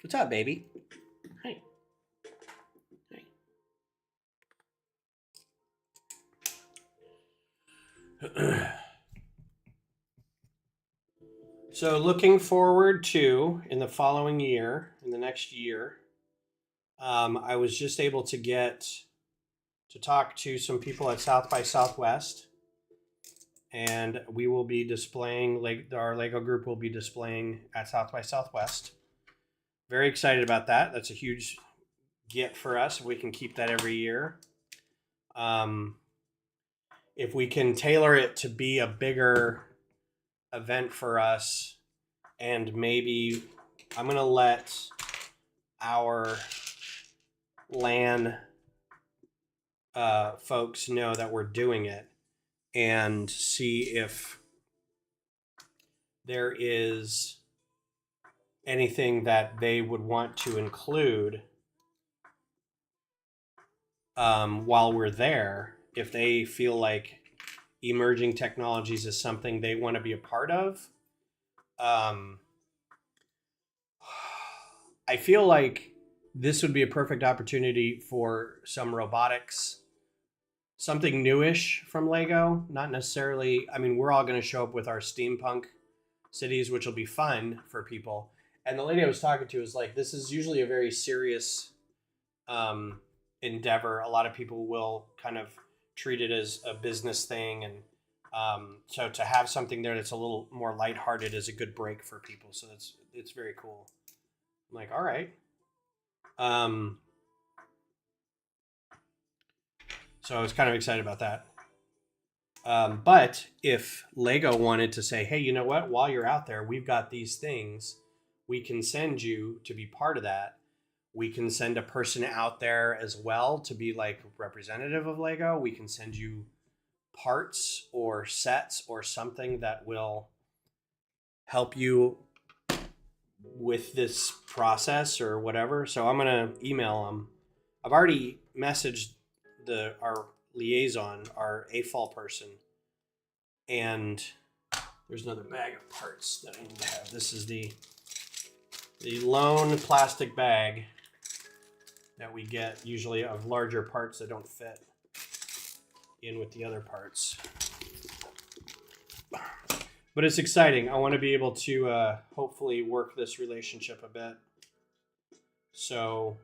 What's up, baby? Hey. Hey. So looking forward to, in the following year, in the next year, I was just able to get to talk to some people at South by Southwest, and we will be displaying, our Lego group will be displaying at South by Southwest. Very excited about that. That's a huge get for us if we can keep that every year. If we can tailor it to be a bigger event for us, and maybe I'm going to let our LAN folks know that we're doing it and see if there is anything that they would want to include while we're there, if they feel like emerging technologies is something they want to be a part of. I feel like this would be a perfect opportunity for some robotics, something newish from Lego. Not necessarily, we're all going to show up with our steampunk cities, which will be fun for people. And the lady I was talking to was like, this is usually a very serious endeavor. A lot of people will kind of treat it as a business thing. And so to have something there that's a little more lighthearted is a good break for people. So it's very cool. I'm like, all right. So I was kind of excited about that. But if Lego wanted to say, hey, you know what? While you're out there, we've got these things. We can send you to be part of that. We can send a person out there as well to be like representative of Lego. We can send you parts or sets or something that will help you with this process or whatever. So I'm going to email them. I've already messaged our liaison, our AFOL person, and there's another bag of parts that I need to have. This is the lone plastic bag that we get usually of larger parts that don't fit in with the other parts. But it's exciting. I want to be able to hopefully work this relationship a bit so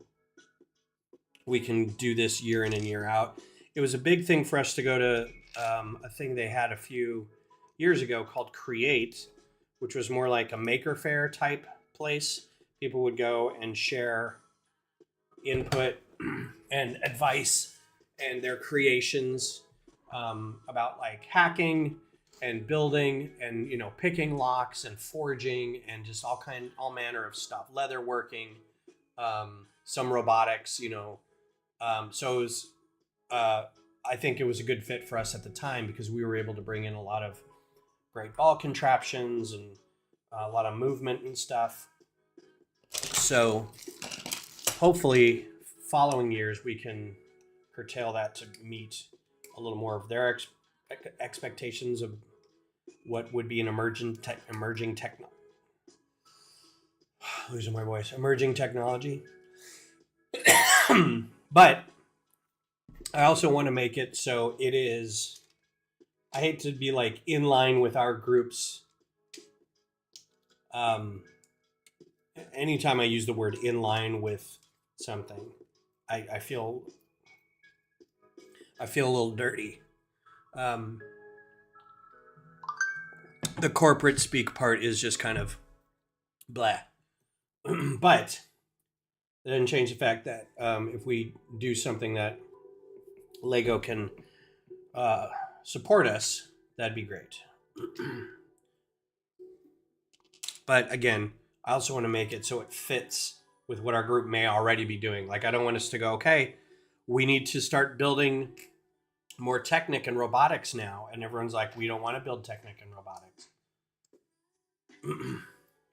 we can do this year in and year out. It was a big thing for us to go to a thing they had a few years ago called Create, which was more like a maker fair type place. People would go and share input and advice and their creations about like hacking and building and picking locks and forging and just all manner of stuff, leather working, some robotics, so it was I think it was a good fit for us at the time because we were able to bring in a lot of great ball contraptions and a lot of movement and stuff. So hopefully following years we can curtail that to meet a little more of their expectations of what would be an emerging losing my voice, emerging technology. But I also want to make it so it is, I hate to be like in line with our groups. Um, Anytime I use the word in line with something, I feel a little dirty. Um, the corporate speak part is just kind of blah. But it doesn't change the fact that if we do something that Lego can uh, support us, that'd be great. But again, I also want to make it so it fits with what our group may already be doing. Like, I don't want us to go, okay, we need to start building more Technic and robotics now. And everyone's like, we don't want to build Technic and robotics.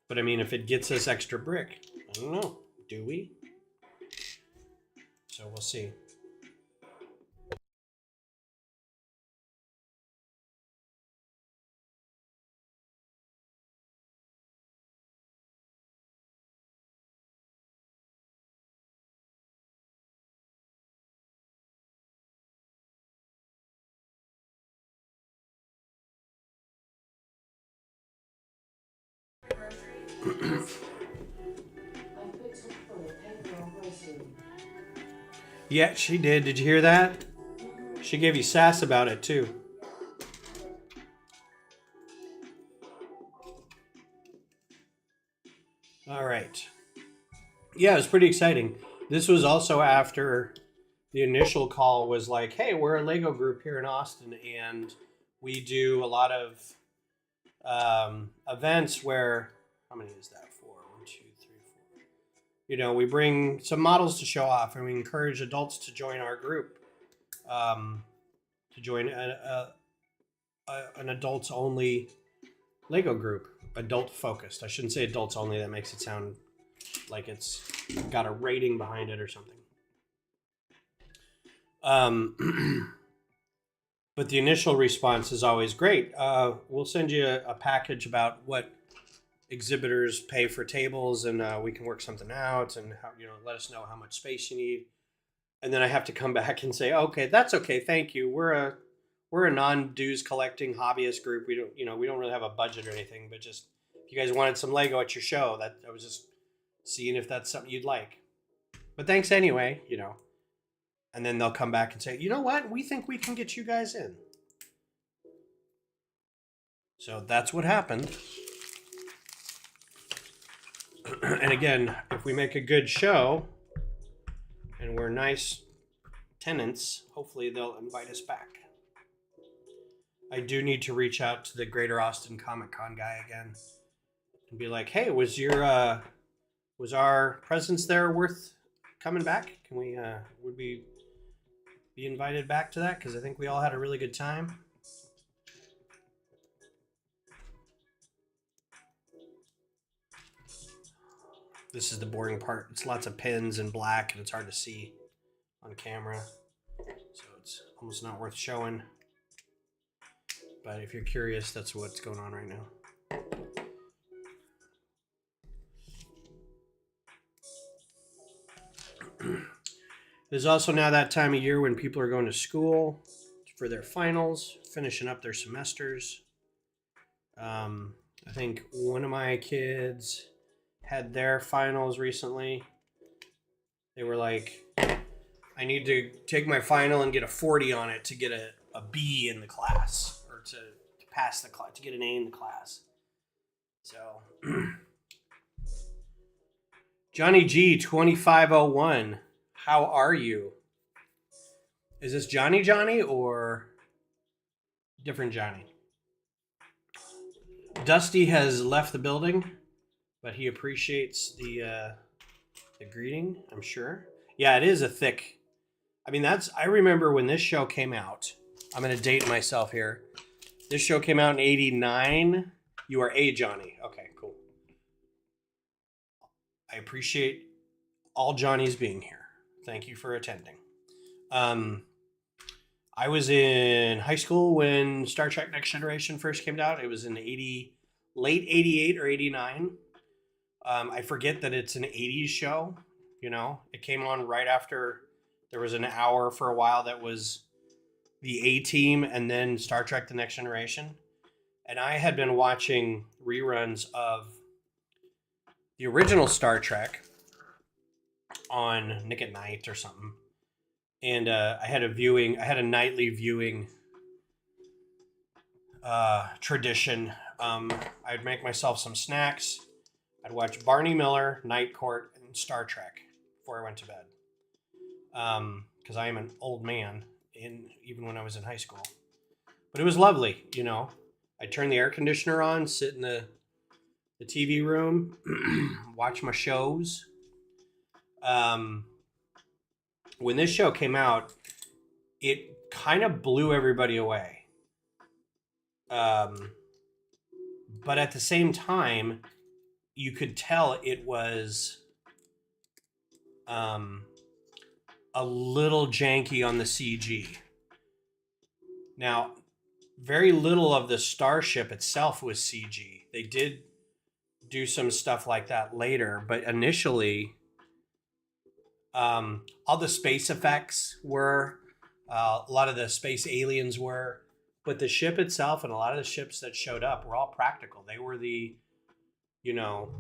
But I mean, if it gets us extra brick, I don't know. Do we? So we'll see. Yeah, she did. Did you hear that? She gave you sass about it too. All right. Yeah, it was pretty exciting. This was also after the initial call was like, hey, we're a Lego group here in Austin, and we do a lot of events where, how many is that for? 1, 2, 3, 4. You know, we bring some models to show off, and we encourage adults to join our group, to join an adults only Lego group, adult focused. I shouldn't say adults only. That makes it sound like it's got a rating behind it or something. But the initial response is always great. We'll send you a package about what exhibitors pay for tables, and we can work something out, and how, let us know how much space you need. And then I have to come back and say, okay, that's okay, thank you. We're a non-dues collecting hobbyist group. We don't really have a budget or anything, but just if you guys wanted some Lego at your show, that I was just seeing if that's something you'd like. But thanks anyway, And then they'll come back and say, you know what? We think we can get you guys in. So that's what happened. And again, if we make a good show and we're nice tenants, hopefully they'll invite us back. I do need to reach out to the Greater Austin Comic Con guy again and be like, hey, was our presence there worth coming back? Would we be invited back to that? Because I think we all had a really good time. This is the boring part. It's lots of pins and black, and it's hard to see on camera. So it's almost not worth showing. But if you're curious, that's what's going on right now. There's also now that time of year when people are going to school for their finals, finishing up their semesters. I think one of my kids had their finals recently. They were like, I need to take my final and get a 40 on it to get a B in the class, or to pass the class, to get an A in the class. So, Johnny G 2501, how are you? Is this Johnny or different Johnny? Dusty has left the building, but he appreciates the greeting, I'm sure. Yeah, it is a thick. I mean, I remember when this show came out. I'm going to date myself here. This show came out in '89. You are a Johnny. Okay, cool. I appreciate all Johnnies being here. Thank you for attending. I was in high school when Star Trek Next Generation first came out. It was in late 88 or 89. I forget that it's an 80s show. It came on right after There was an hour for a while that was the A-Team and then Star Trek The Next Generation. And I had been watching reruns of the original Star Trek on Nick at Night or something. And I had a nightly viewing tradition. I'd make myself some snacks. I'd watch Barney Miller, Night Court, and Star Trek before I went to bed. Because I am an old man, even when I was in high school. But it was lovely, you know. I'd turn the air conditioner on, sit in the TV room, watch my shows. When this show came out, it kind of blew everybody away. But at the same time, you could tell it was a little janky on the CG. Now, very little of the starship itself was CG. They did do some stuff like that later, but initially, all the space effects were, a lot of the space aliens were, but the ship itself and a lot of the ships that showed up were all practical. They were the, you know,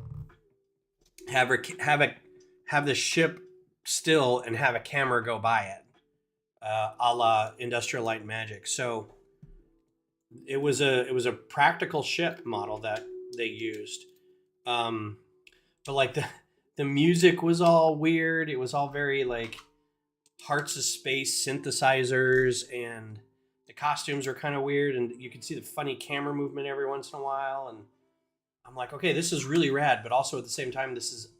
have the ship still and have a camera go by it, a la Industrial Light and Magic. So it was a practical ship model that they used, but like the music was all weird. It was all very like Hearts of Space synthesizers, and the costumes were kind of weird, and you could see the funny camera movement every once in a while. And I'm like, okay, this is really rad, but also at the same time, this is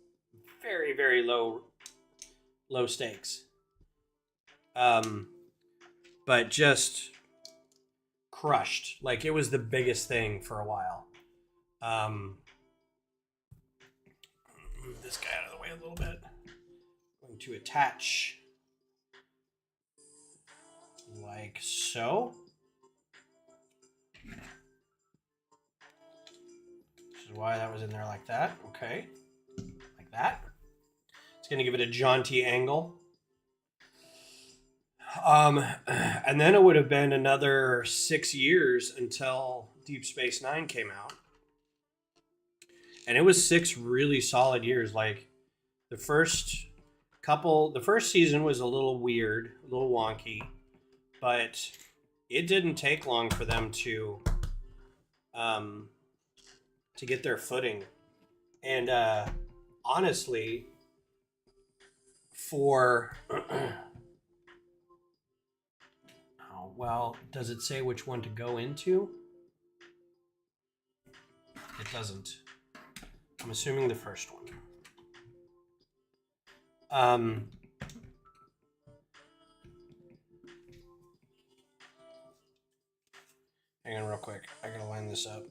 very, very low stakes. But just crushed. Like, it was the biggest thing for a while. Move this guy out of the way a little bit. I'm going to attach like so. This is why that was in there like that. Okay. Like that. It's going to give it a jaunty angle. And then it would have been another 6 years until Deep Space Nine came out. And it was 6 really solid years. Like the first season was a little weird, a little wonky, but it didn't take long for them to get their footing. And honestly, for well, does it say which one to go into? It doesn't. I'm assuming the first one. Hang on real quick. I gotta line this up.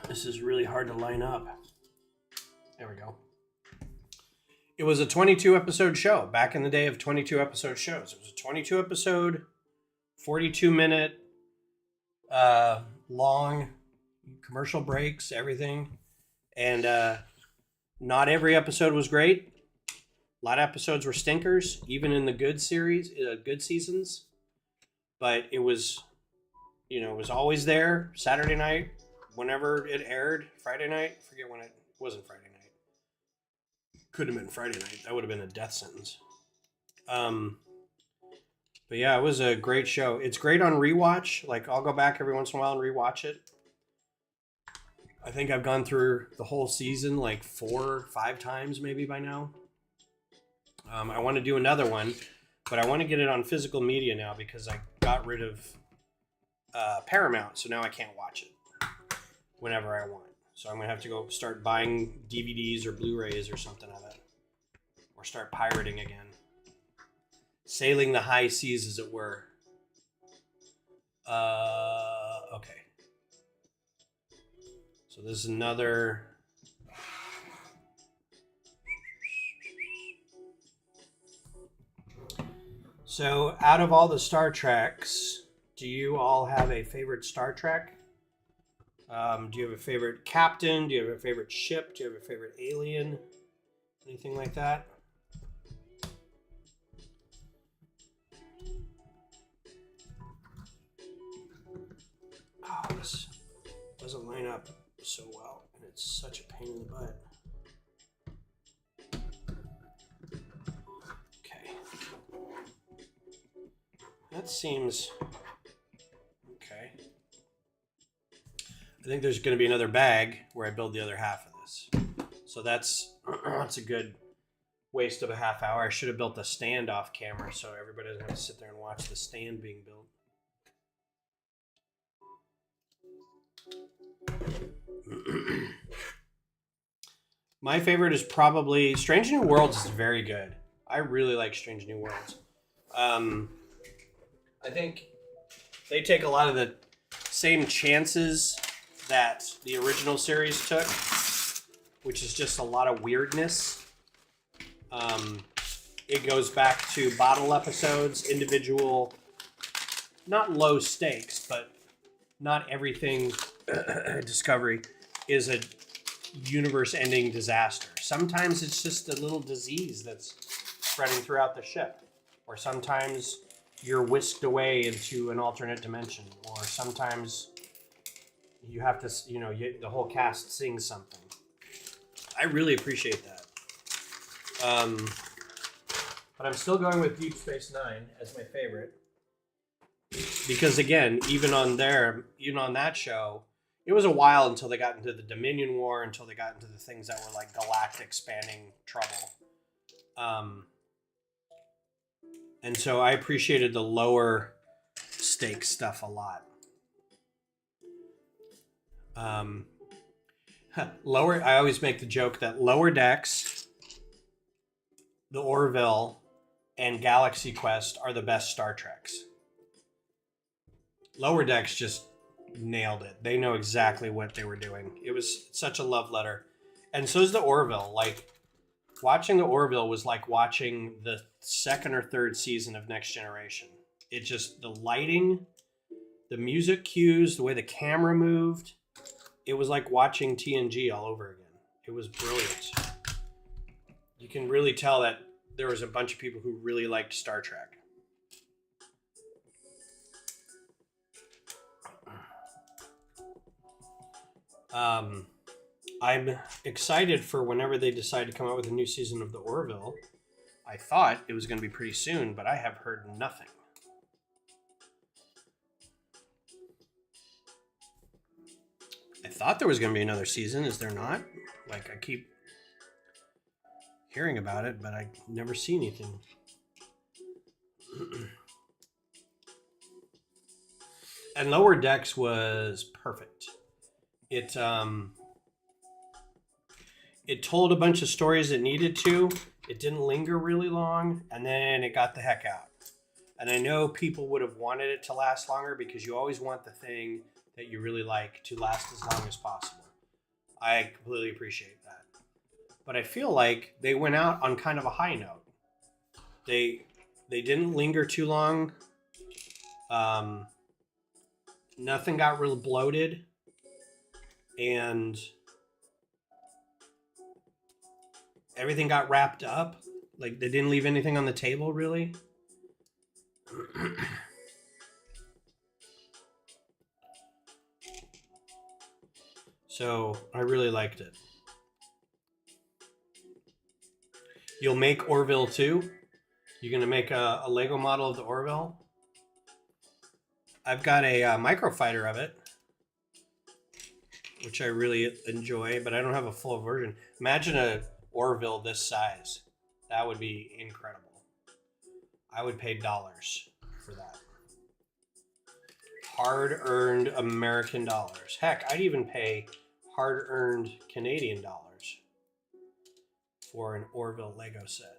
This is really hard to line up. There we go. It was a 22 episode show back in the day of 22 episode shows. It was a 22 episode, 42 minute, long, commercial breaks, everything. And not every episode was great. A lot of episodes were stinkers, even in the good series, good seasons. But it was, it was always there. Saturday night, whenever it aired. Friday night, I forget when it wasn't Friday night. Could have been Friday night. That would have been a death sentence. But yeah, it was a great show. It's great on rewatch. Like, I'll go back every once in a while and rewatch it. I think I've gone through the whole season like 4 or 5 times maybe by now. I want to do another one, but I want to get it on physical media now because I got rid of Paramount, so now I can't watch it whenever I want. So I'm going to have to go start buying DVDs or Blu-rays or something of it. Or start pirating again. Sailing the high seas, as it were. Okay. So this is another... So, out of all the Star Treks, do you all have a favorite Star Trek? Do you have a favorite captain? Do you have a favorite ship? Do you have a favorite alien? Anything like that? Oh, this doesn't line up so well, and it's such a pain in the butt. Okay. That seems okay. I think there's going to be another bag where I build the other half of this. So that's a good waste of a half hour. I should have built a stand off camera so everybody doesn't have to sit there and watch the stand being built. My favorite is probably Strange New Worlds is very good. I really like Strange New Worlds. I think they take a lot of the same chances that the original series took, which is just a lot of weirdness. It goes back to bottle episodes, individual, not low stakes, but not everything Discovery is a universe-ending disaster. Sometimes it's just a little disease that's spreading throughout the ship, or sometimes you're whisked away into an alternate dimension, or sometimes you have to, the whole cast sings something. I really appreciate that. But I'm still going with Deep Space Nine as my favorite. Because again, even on that show, it was a while until they got into the Dominion War, until they got into the things that were like galactic spanning trouble. And so I appreciated the lower stakes stuff a lot. I always make the joke that Lower Decks, the Orville, and Galaxy Quest are the best Star Treks. Lower Decks just nailed it. They know exactly what they were doing. It was such a love letter. And so is the Orville. Like, watching the Orville was like watching the second or third season of Next Generation. It just, the lighting, the music cues, the way the camera moved, it was like watching TNG all over again. It was brilliant. You can really tell that there was a bunch of people who really liked Star Trek. I'm excited for whenever they decide to come out with a new season of the Orville. I thought it was going to be pretty soon, but I have heard nothing. I thought there was going to be another season. Is there not? Like, I keep hearing about it, but I never see anything. And Lower Decks was perfect. It told a bunch of stories it needed to. It didn't linger really long, and then it got the heck out. And I know people would have wanted it to last longer because you always want the thing that you really like to last as long as possible. I completely appreciate that. But I feel like they went out on kind of a high note. They didn't linger too long. Nothing got real bloated. And everything got wrapped up. Like, they didn't leave anything on the table, really. So, I really liked it. You'll make Orville too? You're going to make a Lego model of the Orville? I've got a microfighter of it, which I really enjoy, but I don't have a full version. Imagine a Orville this size. That would be incredible. I would pay dollars for that. Hard-earned American dollars. Heck, I'd even pay hard-earned Canadian dollars for an Orville Lego set.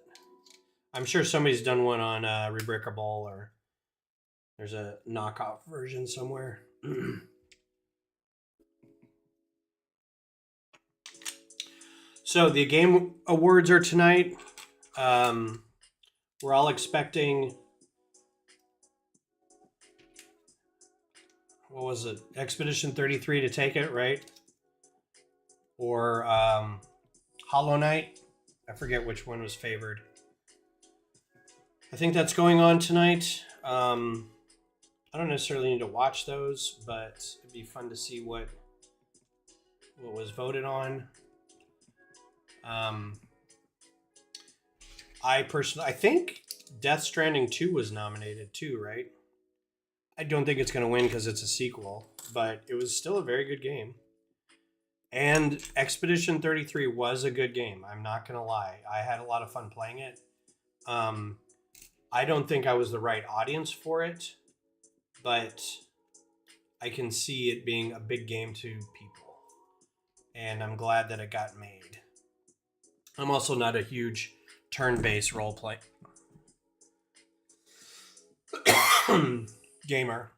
I'm sure somebody's done one on Rebrickable, or there's a knockoff version somewhere. So the game awards are tonight. We're all expecting what was it? Expedition 33 to take it, right? Or Hollow Knight. I forget which one was favored. I think that's going on tonight. I don't necessarily need to watch those, but it'd be fun to see what was voted on. I think Death Stranding 2 was nominated too, right? I don't think it's going to win because it's a sequel, but it was still a very good game. And Expedition 33 was a good game. I'm not going to lie. I had a lot of fun playing it. I don't think I was the right audience for it, but I can see it being a big game to people. And I'm glad that it got made. I'm also not a huge turn-based role-play gamer.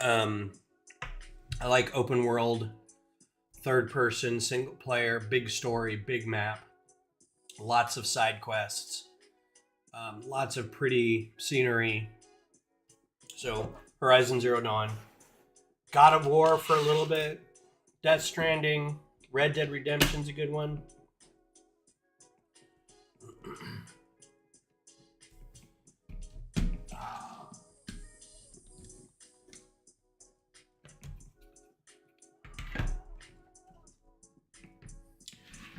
I like open world, third person, single player, big story, big map, lots of side quests, lots of pretty scenery. So Horizon Zero Dawn, God of War for a little bit, Death Stranding, Red Dead Redemption's a good one.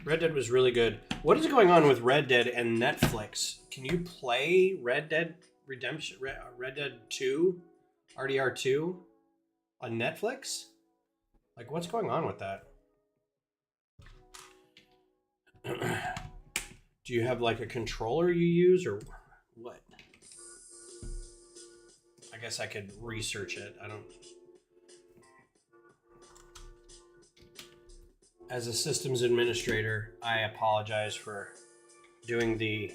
Red Dead was really good. What is going on with Red Dead and Netflix? Can you play Red Dead Redemption, Red Dead 2, RDR 2 on Netflix? Like, what's going on with that? Do you have like a controller you use or what? I guess I could research it. I don't. As a systems administrator, I apologize for doing the...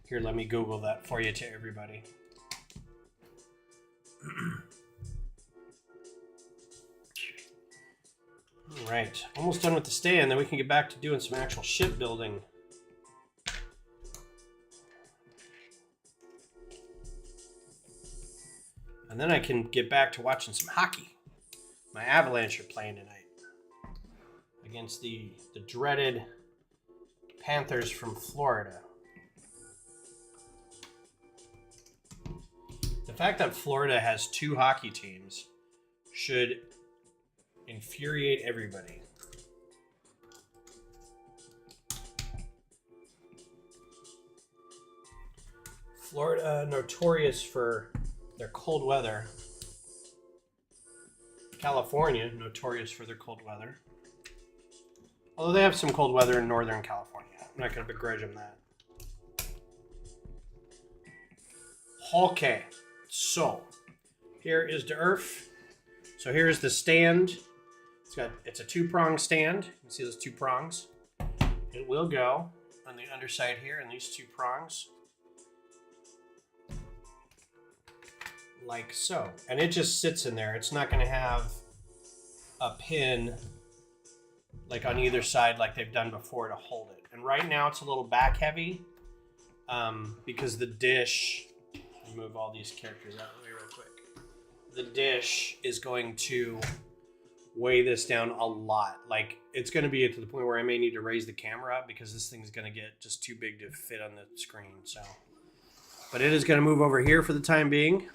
Here, let me Google that for you to everybody. All right, almost done with the stand, then we can get back to doing some actual shipbuilding. And then I can get back to watching some hockey. My Avalanche are playing tonight against the dreaded Panthers from Florida. The fact that Florida has 2 hockey teams should infuriate everybody. Florida, notorious for their cold weather. California, notorious for their cold weather. Although they have some cold weather in Northern California. I'm not going to begrudge them that. Okay, so here is the earth. So here's the stand. It's a 2-prong stand. You can see those 2 prongs. It will go on the underside here, and these 2 prongs. Like so. And it just sits in there. It's not going to have a pin like on either side like they've done before to hold it. And right now it's a little back heavy because the dish, let me move all these characters out of the way real quick. The dish is going to weigh this down a lot. Like it's going to be to the point where I may need to raise the camera up because this thing's going to get just too big to fit on the screen. So, but it is going to move over here for the time being.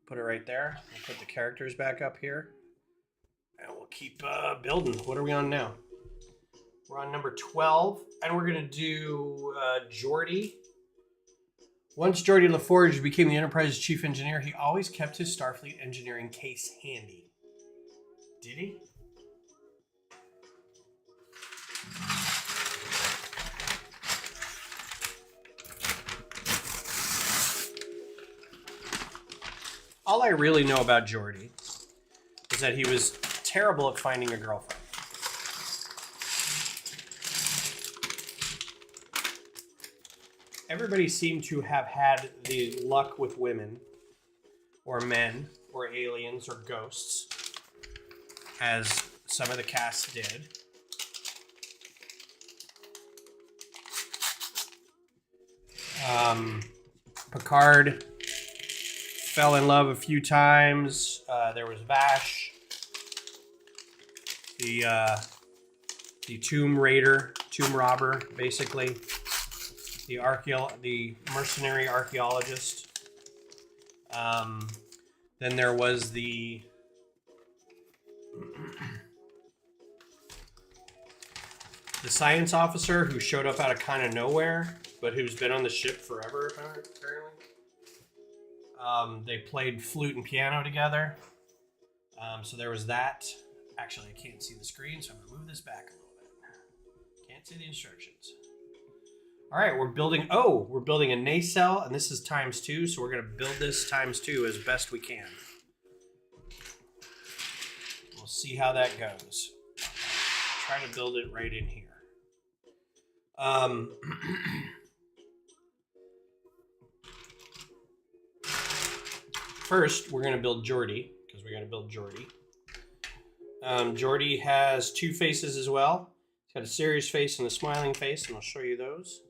Put it right there. We'll put the characters back up here. And we'll keep building. What are we on now? We're on number 12. And we're going to do Geordi. Once Geordi LaForge became the Enterprise's chief engineer, he always kept his Starfleet engineering case handy. Did he? All I really know about Geordi is that he was terrible at finding a girlfriend. Everybody seemed to have had the luck with women, or men, or aliens, or ghosts, as some of the cast did. Picard fell in love a few times. There was Vash, the tomb robber, basically, the mercenary archaeologist. Then there was the science officer who showed up out of kind of nowhere, but who's been on the ship forever, apparently. They played flute and piano together. So there was that. Actually, I can't see the screen, so I'm going to move this back a little bit. Can't see the instructions. All right, we're building a nacelle, and this is ×2, so we're going to build this ×2 as best we can. We'll see how that goes. Try to build it right in here. First, we're going to build Geordi, because we're going to build Geordi. Geordi has two faces as well. He's got a serious face and a smiling face, and I'll show you those.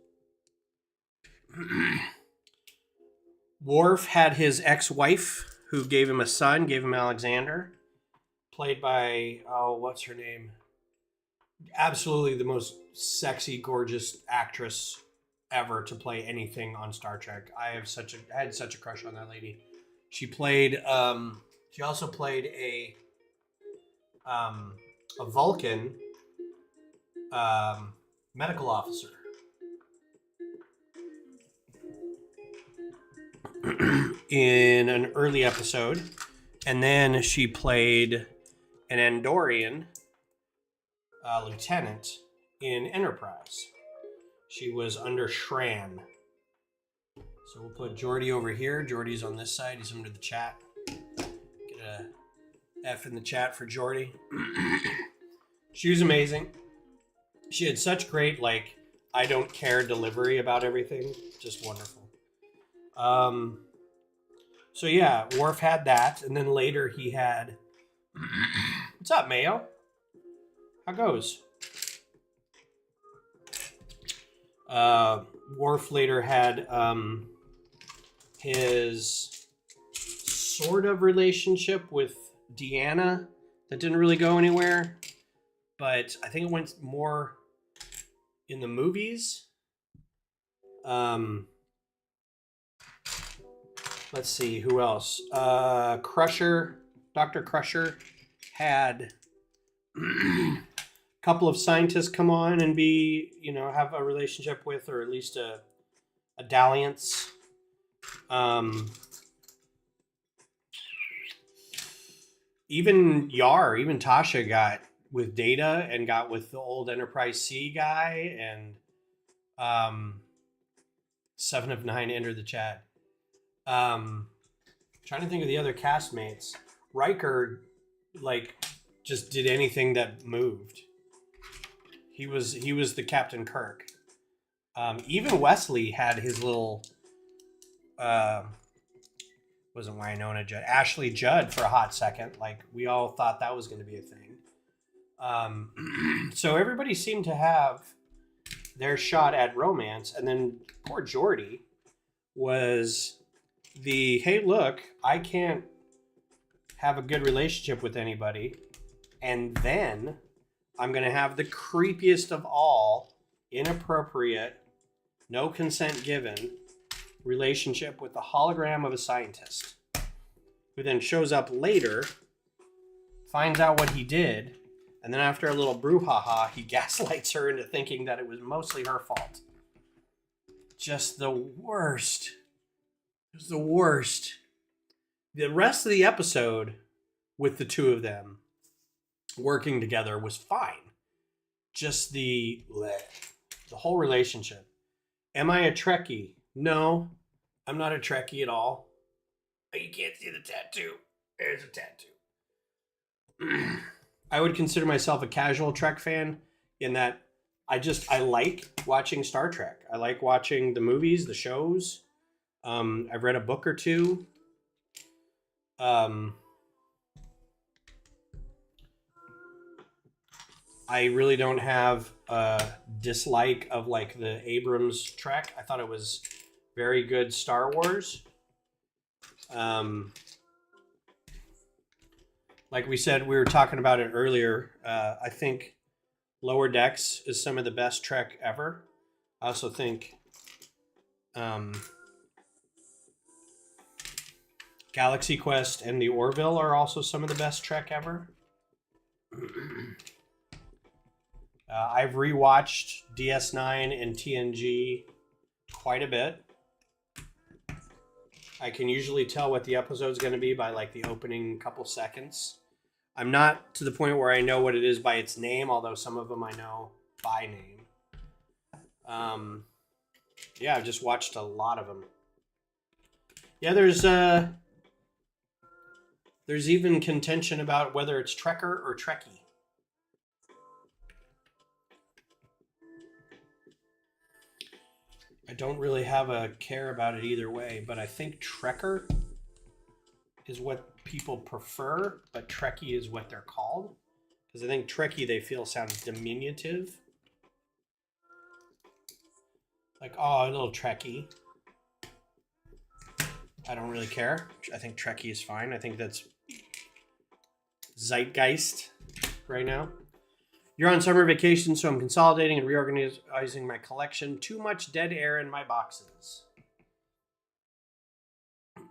Worf had his ex-wife, who gave him a son, gave him Alexander, played by, what's her name? Absolutely the most sexy, gorgeous actress ever to play anything on Star Trek. I had such a crush on that lady. She played, she also played a Vulcan medical officer. In an early episode, and then she played an Andorian lieutenant in Enterprise. She was under Shran. So we'll put Geordi over here. Geordi's on this side. He's under the chat. Get a F in the chat for Geordi. She was amazing. She had such great, like, I don't care delivery about everything. Just wonderful. So yeah, Worf had that, and then later he had. What's up, Mayo? How goes? Worf later had his sort of relationship with Deanna that didn't really go anywhere, but I think it went more in the movies. Let's see, who else? Crusher, Dr. Crusher had a couple of scientists come on and be, have a relationship with, or at least a dalliance. Even Tasha got with Data and got with the old Enterprise C guy, and 7 of 9 entered the chat. Trying to think of the other castmates. Riker, just did anything that moved. He was the Captain Kirk. Even Wesley had his little, wasn't Winona Judd, Ashley Judd for a hot second. Like, we all thought that was going to be a thing. So everybody seemed to have their shot at romance, and then poor Geordi was the, hey, look, I can't have a good relationship with anybody, and then I'm going to have the creepiest of all inappropriate, no consent given relationship with the hologram of a scientist, who then shows up later, finds out what he did, and then after a little brouhaha, he gaslights her into thinking that it was mostly her fault. Just the worst. It was the worst. The rest of the episode with the two of them working together was fine. Just the whole relationship. Am I a Trekkie? No, I'm not a Trekkie at all. You can't see the tattoo. There's a tattoo. I would consider myself a casual Trek fan in that I like watching Star Trek. I like watching the movies, the shows. I've read a book or two. I really don't have a dislike of like the Abrams Trek. I thought it was very good Star Wars. Like we said, we were talking about it earlier. I think Lower Decks is some of the best Trek ever. I also think Galaxy Quest and the Orville are also some of the best Trek ever. I've rewatched DS9 and TNG quite a bit. I can usually tell what the episode's going to be by like the opening couple seconds. I'm not to the point where I know what it is by its name, although some of them I know by name. Yeah, I've just watched a lot of them. Yeah, there's even contention about whether it's Trekker or Trekkie. I don't really have a care about it either way, but I think Trekker is what people prefer, but Trekkie is what they're called. Because I think Trekkie, they feel sounds diminutive. Like, oh, a little Trekkie. I don't really care. I think Trekkie is fine. I think that's zeitgeist right now. You're on summer vacation, so I'm consolidating and reorganizing my collection. Too much dead air in my boxes.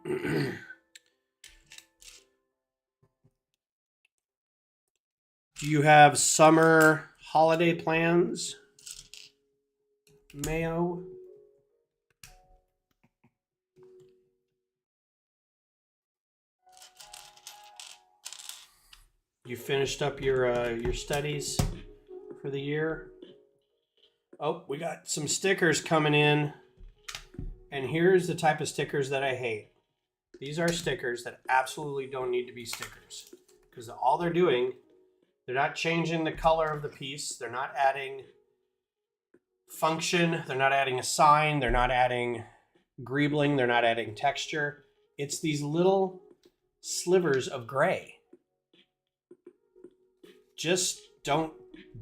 Do you have summer holiday plans, Mayo? You finished up your studies for the year? Oh, we got some stickers coming in. And here's the type of stickers that I hate. These are stickers that absolutely don't need to be stickers. Because all they're doing, they're not changing the color of the piece. They're not adding function. They're not adding a sign. They're not adding greebling. They're not adding texture. It's these little slivers of gray. Just don't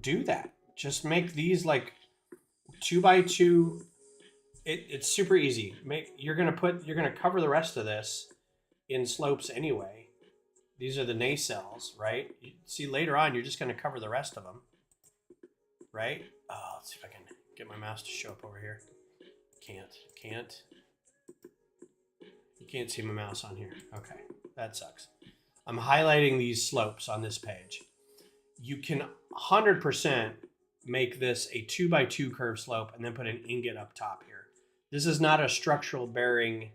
do that. Just make these like 2x2. It's super easy. You're gonna cover the rest of this in slopes anyway. These are the nacelles, right? You see later on, you're just gonna cover the rest of them, right? Oh, let's see if I can get my mouse to show up over here. Can't. You can't see my mouse on here. Okay, that sucks. I'm highlighting these slopes on this page. You can 100% make this a 2x2 curved slope and then put an ingot up top here. This is not a structural bearing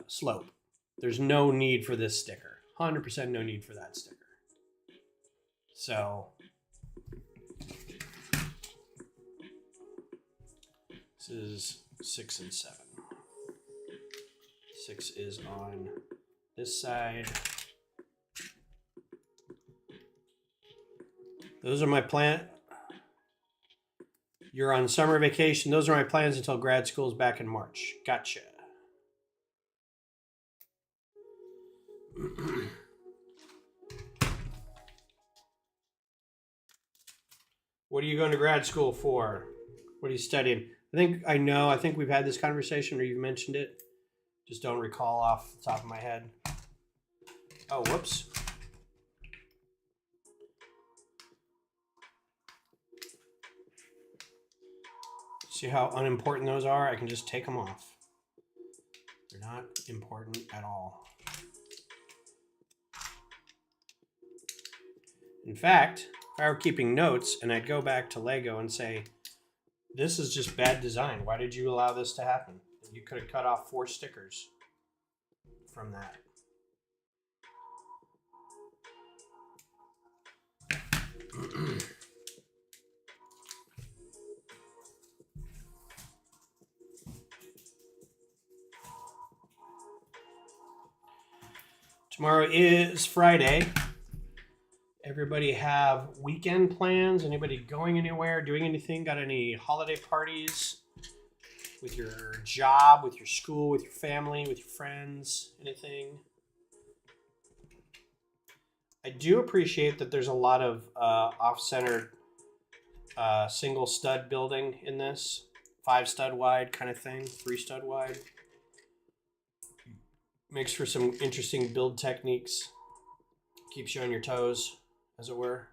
slope. There's no need for this sticker. 100% no need for that sticker. So this is 6 and 7. 6 is on this side. Those are my plans. You're on summer vacation. Those are my plans until grad school is back in March. Gotcha. What are you going to grad school for? What are you studying? I think we've had this conversation or you've mentioned it. Just don't recall off the top of my head. Oh, whoops. See how unimportant those are? I can just take them off. They're not important at all. In fact, if I were keeping notes and I'd go back to Lego and say, this is just bad design. Why did you allow this to happen? You could have cut off 4 stickers from that. Tomorrow is Friday. Everybody have weekend plans? Anybody going anywhere, doing anything? Got any holiday parties with your job, with your school, with your family, with your friends? Anything? I do appreciate that there's a lot of off-centered single stud building in this. 5 stud wide kind of thing, 3 stud wide. Makes for some interesting build techniques. Keeps you on your toes, as it were.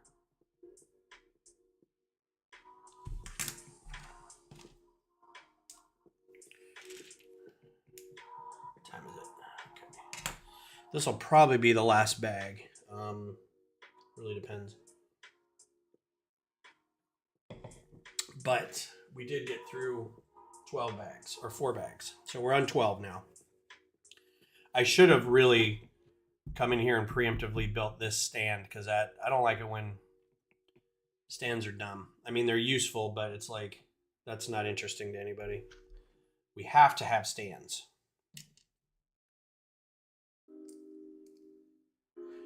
What time is it? Okay. This will probably be the last bag. Really depends. But we did get through 12 bags, or 4 bags. So we're on 12 now. I should have really come in here and preemptively built this stand, because I don't like it when stands are dumb. I mean, they're useful, but it's like, that's not interesting to anybody. We have to have stands.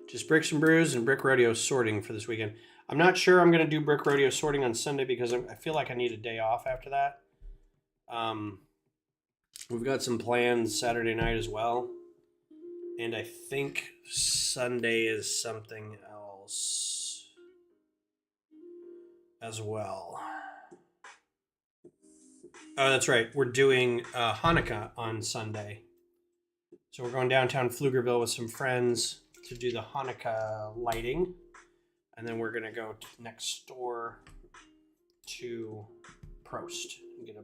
Just bricks and brews and brick rodeo sorting for this weekend. I'm not sure I'm going to do brick rodeo sorting on Sunday because I feel like I need a day off after that. We've got some plans Saturday night as well. And I think Sunday is something else as well. Oh, that's right. We're doing Hanukkah on Sunday. So we're going downtown Pflugerville with some friends to do the Hanukkah lighting. And then we're going to go next door to Prost and get a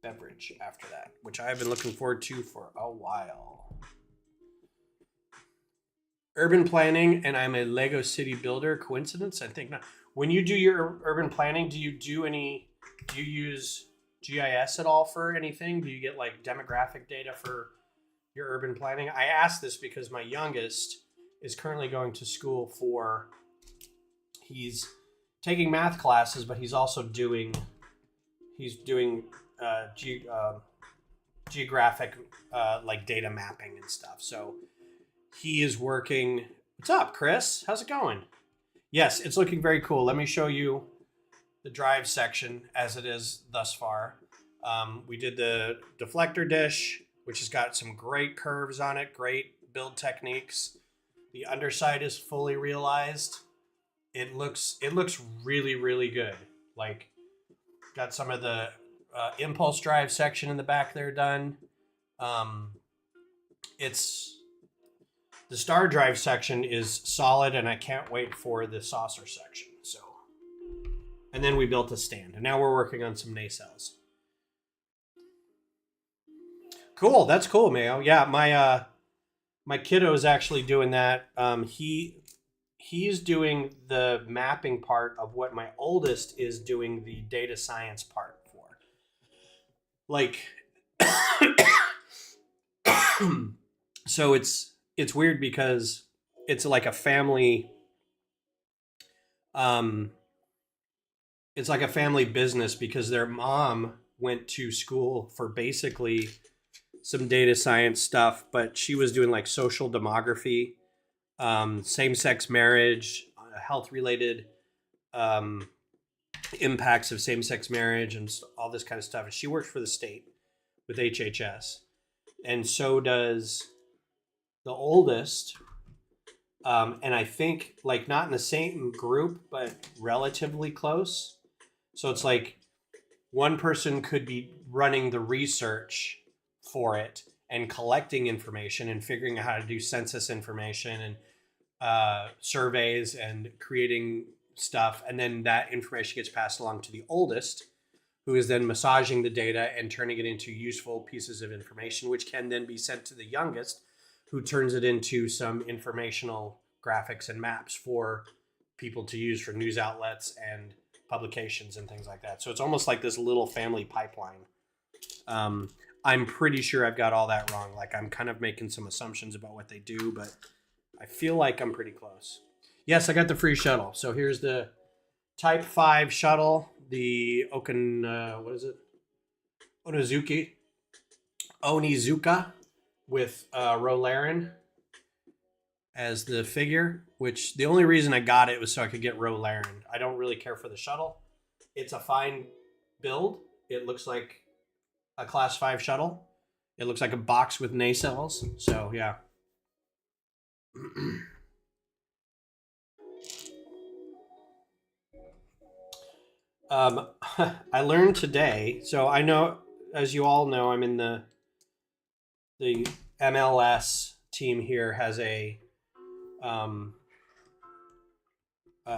beverage after that, which I've been looking forward to for a while. Urban planning, and I'm a Lego city builder. Coincidence? I think not. When you do your urban planning, do you use GIS at all for anything? Do you get like demographic data for your urban planning? I ask this because my youngest is currently going to school for, he's taking math classes, but he's also doing geographic like data mapping and stuff. So he is working. What's up, Chris? How's it going? Yes, it's looking very cool. Let me show you the drive section as it is thus far. We did the deflector dish, which has got some great curves on it, great build techniques. The underside is fully realized. It looks really, really good. Like, got some of the impulse drive section in the back there done. The star drive section is solid, and I can't wait for the saucer section. So, and then we built a stand, and now we're working on some nacelles. Cool, that's cool, Mayo. Yeah, my kiddo is actually doing that. He's doing the mapping part of what my oldest is doing the data science part for. Like, so it's weird because it's like a family, it's like a family business because their mom went to school for basically some data science stuff, but she was doing like social demography, same-sex marriage, health-related impacts of same-sex marriage, and all this kind of stuff. And she works for the state with HHS, and so does the oldest. And I think like not in the same group, but relatively close. So it's like one person could be running the research for it and collecting information and figuring out how to do census information and surveys and creating stuff. And then that information gets passed along to the oldest, who is then massaging the data and turning it into useful pieces of information, which can then be sent to the youngest, who turns it into some informational graphics and maps for people to use for news outlets and publications and things like that. So it's almost like this little family pipeline. I'm pretty sure I've got all that wrong. Like, I'm kind of making some assumptions about what they do, but I feel like I'm pretty close. Yes, I got the free shuttle. So here's the Type 5 shuttle, the Onizuka with Rolaren as the figure, which the only reason I got it was so I could get Rolaren. I don't really care for the shuttle. It's a fine build. It looks like a Class 5 shuttle. It looks like a box with nacelles. So, yeah. I learned today, so I know, as you all know, I'm in the the MLS team here has a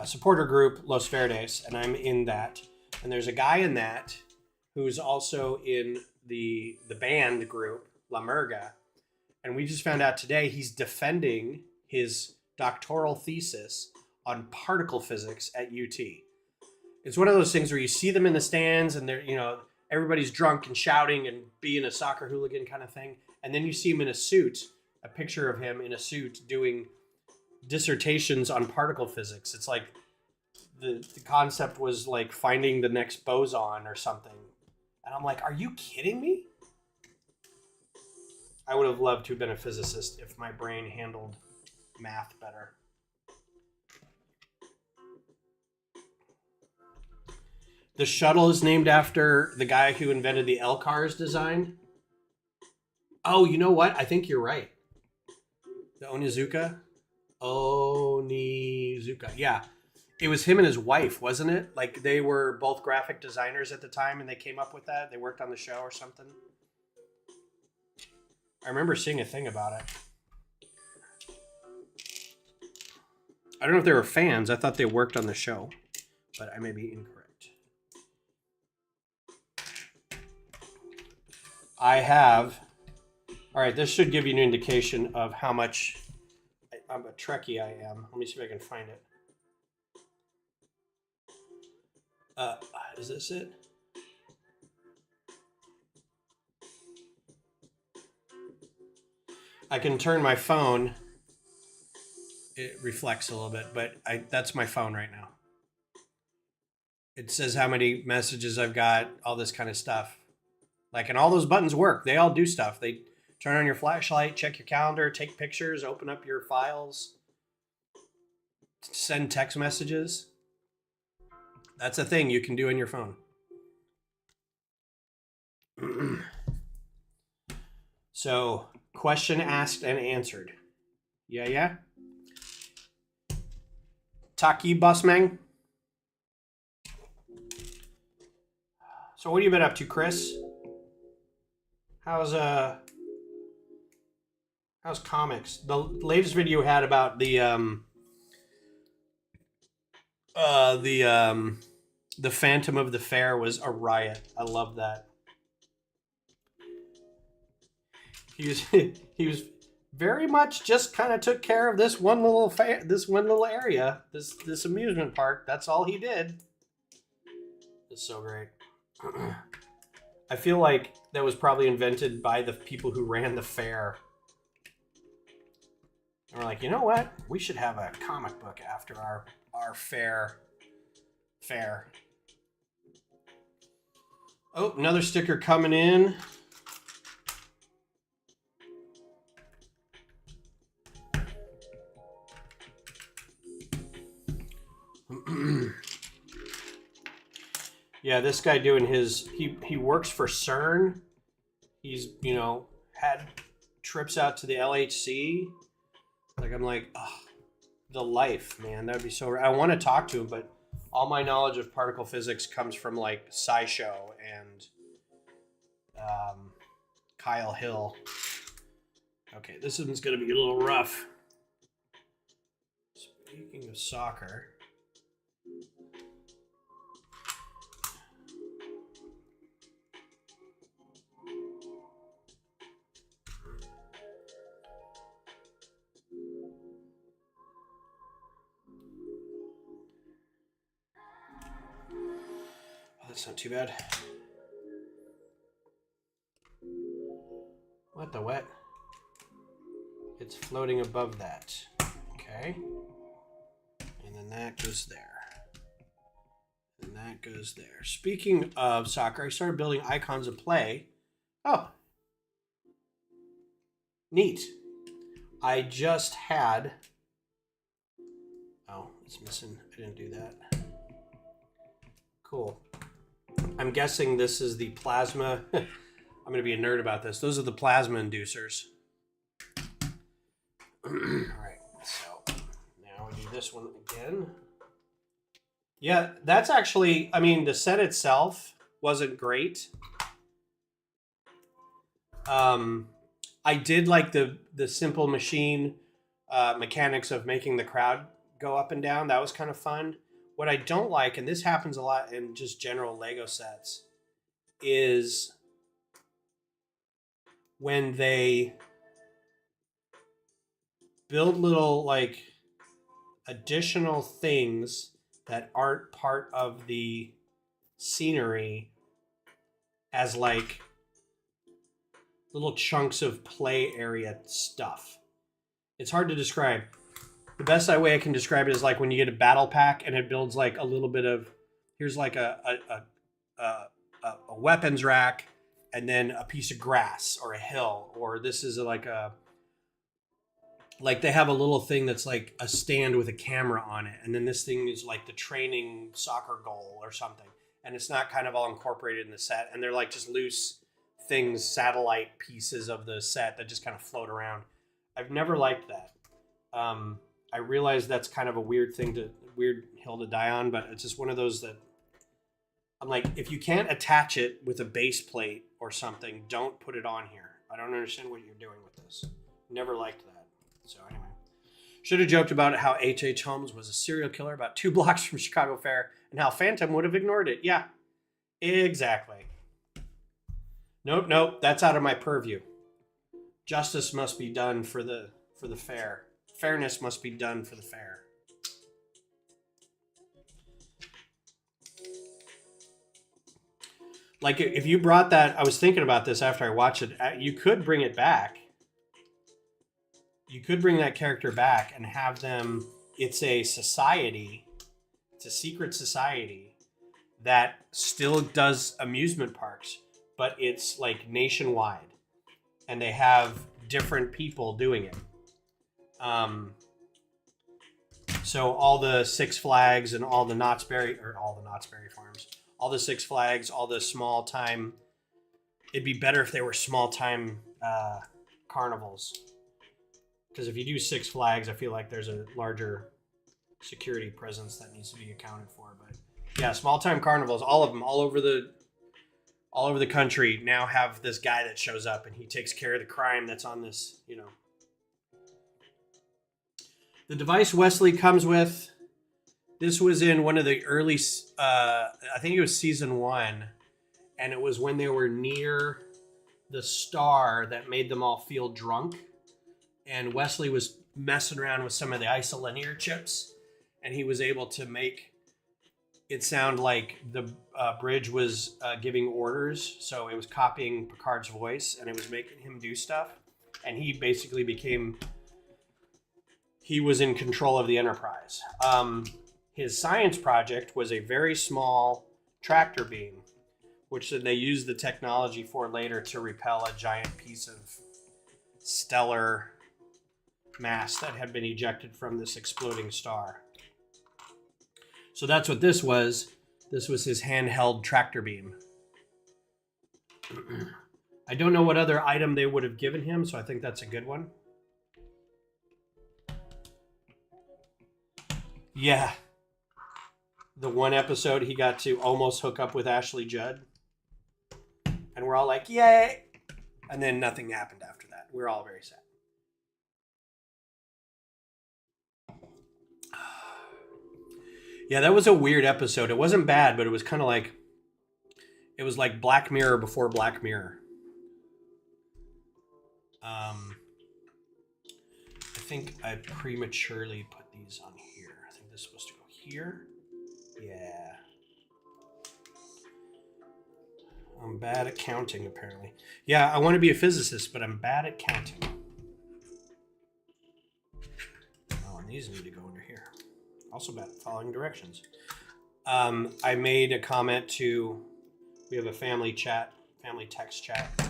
supporter group, Los Verdes, and I'm in that. And there's a guy in that who's also in the band group, La Murga. And we just found out today he's defending his doctoral thesis on particle physics at UT. It's one of those things where you see them in the stands and they're, you know, everybody's drunk and shouting and being a soccer hooligan kind of thing. And then you see him in a suit, a picture of him in a suit doing dissertations on particle physics. It's like the concept was like finding the next boson or something. And I'm like, are you kidding me? I would have loved to have been a physicist if my brain handled math better. The shuttle is named after the guy who invented the L-Cars design. Oh, you know what? I think you're right. The Onizuka? Onizuka. Yeah. It was him and his wife, wasn't it? Like they were both graphic designers at the time and they came up with that. They worked on the show or something. I remember seeing a thing about it. I don't know if they were fans. I thought they worked on the show, but I may be incorrect. I have... All right, this should give you an indication of how much I'm a Trekkie I am. Let me see if I can find it. Is this it? I can turn my phone. It reflects a little bit, but that's my phone right now. It says how many messages I've got, all this kind of stuff. Like, and all those buttons work. They all do stuff. They turn on your flashlight, check your calendar, take pictures, open up your files, send text messages. That's a thing you can do on your phone. So, question asked and answered. Yeah. Taki Busmang. So what have you been up to, Chris? How's comics? The latest video had about the Phantom of the Fair was a riot. I love that. He was very much just kind of took care of this one little area, this amusement park. That's all he did. It's so great. I feel like that was probably invented by the people who ran the fair. And we're like, you know what? We should have a comic book after our fair. Oh, another sticker coming in. Yeah, this guy doing his, he works for CERN. He's, you know, had trips out to the LHC. Like, I'm like, oh, the life, man. That'd be so, I want to talk to him, but all my knowledge of particle physics comes from like SciShow and Kyle Hill. Okay, this one's going to be a little rough. Speaking of soccer. That's not too bad. What the what? It's floating above that. Okay. And then that goes there. And that goes there. Speaking of soccer, I started building icons of play. Oh. Neat. I just had... Oh, it's missing. I didn't do that. Cool. I'm guessing this is the plasma. I'm going to be a nerd about this. Those are the plasma inducers. All right, so now we do this one again. Yeah, that's actually, I mean, the set itself wasn't great. I did like the simple machine mechanics of making the crowd go up and down. That was kind of fun. What I don't like, and this happens a lot in just general Lego sets, is when they build little like additional things that aren't part of the scenery as like little chunks of play area stuff. It's hard to describe. The best way I can describe it is like when you get a battle pack and it builds like a little bit of, here's like a weapons rack and then a piece of grass or a hill, or this is like they have a little thing that's like a stand with a camera on it, and then this thing is like the training soccer goal or something, and it's not kind of all incorporated in the set, and they're like just loose things, satellite pieces of the set that just kind of float around. I've never liked that. I realize that's kind of a weird hill to die on, but it's just one of those that I'm like, if you can't attach it with a base plate or something, don't put it on here. I don't understand what you're doing with this. Never liked that. So anyway, should have joked about how H.H. Holmes was a serial killer about 2 blocks from Chicago Fair and how Phantom would have ignored it. Yeah, exactly. Nope, that's out of my purview. Justice must be done for the fair. Fairness must be done for the fair. Like if you brought that, I was thinking about this after I watched it, you could bring it back. You could bring that character back and have them, it's a society, it's a secret society that still does amusement parks, but it's like nationwide. And they have different people doing it. So all the Six Flags and all the Knott's Berry farms, all the Six Flags, all the small time, it'd be better if they were small time carnivals. Because if you do Six Flags, I feel like there's a larger security presence that needs to be accounted for. But yeah, small time carnivals, all of them, all over the country now have this guy that shows up and he takes care of the crime that's on this, you know. The device Wesley comes with, this was in one of the early, I think it was season 1, and it was when they were near the star that made them all feel drunk. And Wesley was messing around with some of the isolinear chips, and he was able to make it sound like the bridge was giving orders. So it was copying Picard's voice, and it was making him do stuff. And he basically he was in control of the Enterprise. His science project was a very small tractor beam, which then they used the technology for later to repel a giant piece of stellar mass that had been ejected from this exploding star. So that's what this was. This was his handheld tractor beam. I don't know what other item they would have given him, so I think that's a good one. Yeah. The one episode he got to almost hook up with Ashley Judd. And we're all like, yay! And then nothing happened after that. We're all very sad. Yeah, that was a weird episode. It wasn't bad, but it was kind of like, it was like Black Mirror before Black Mirror. I think I prematurely put these on here. I think this is supposed to go here. Yeah. I'm bad at counting, apparently. Yeah, I want to be a physicist, but I'm bad at counting. Oh, and these need to go under here. Also bad at following directions. I made a comment we have a family text chat.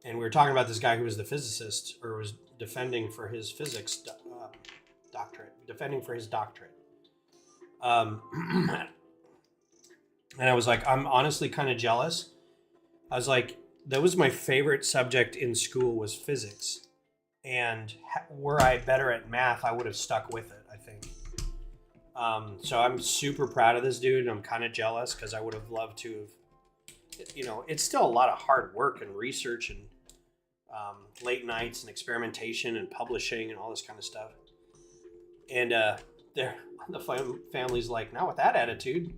And we were talking about this guy who was the physicist, or was defending for his physics doctorate. And I was like, I'm honestly kind of jealous. I was like, that was my favorite subject in school was physics. And were I better at math, I would have stuck with it, I think. So I'm super proud of this dude, and I'm kind of jealous because I would have loved to have, it's still a lot of hard work and research and late nights and experimentation and publishing and all this kind of stuff. And the family's like, not with that attitude.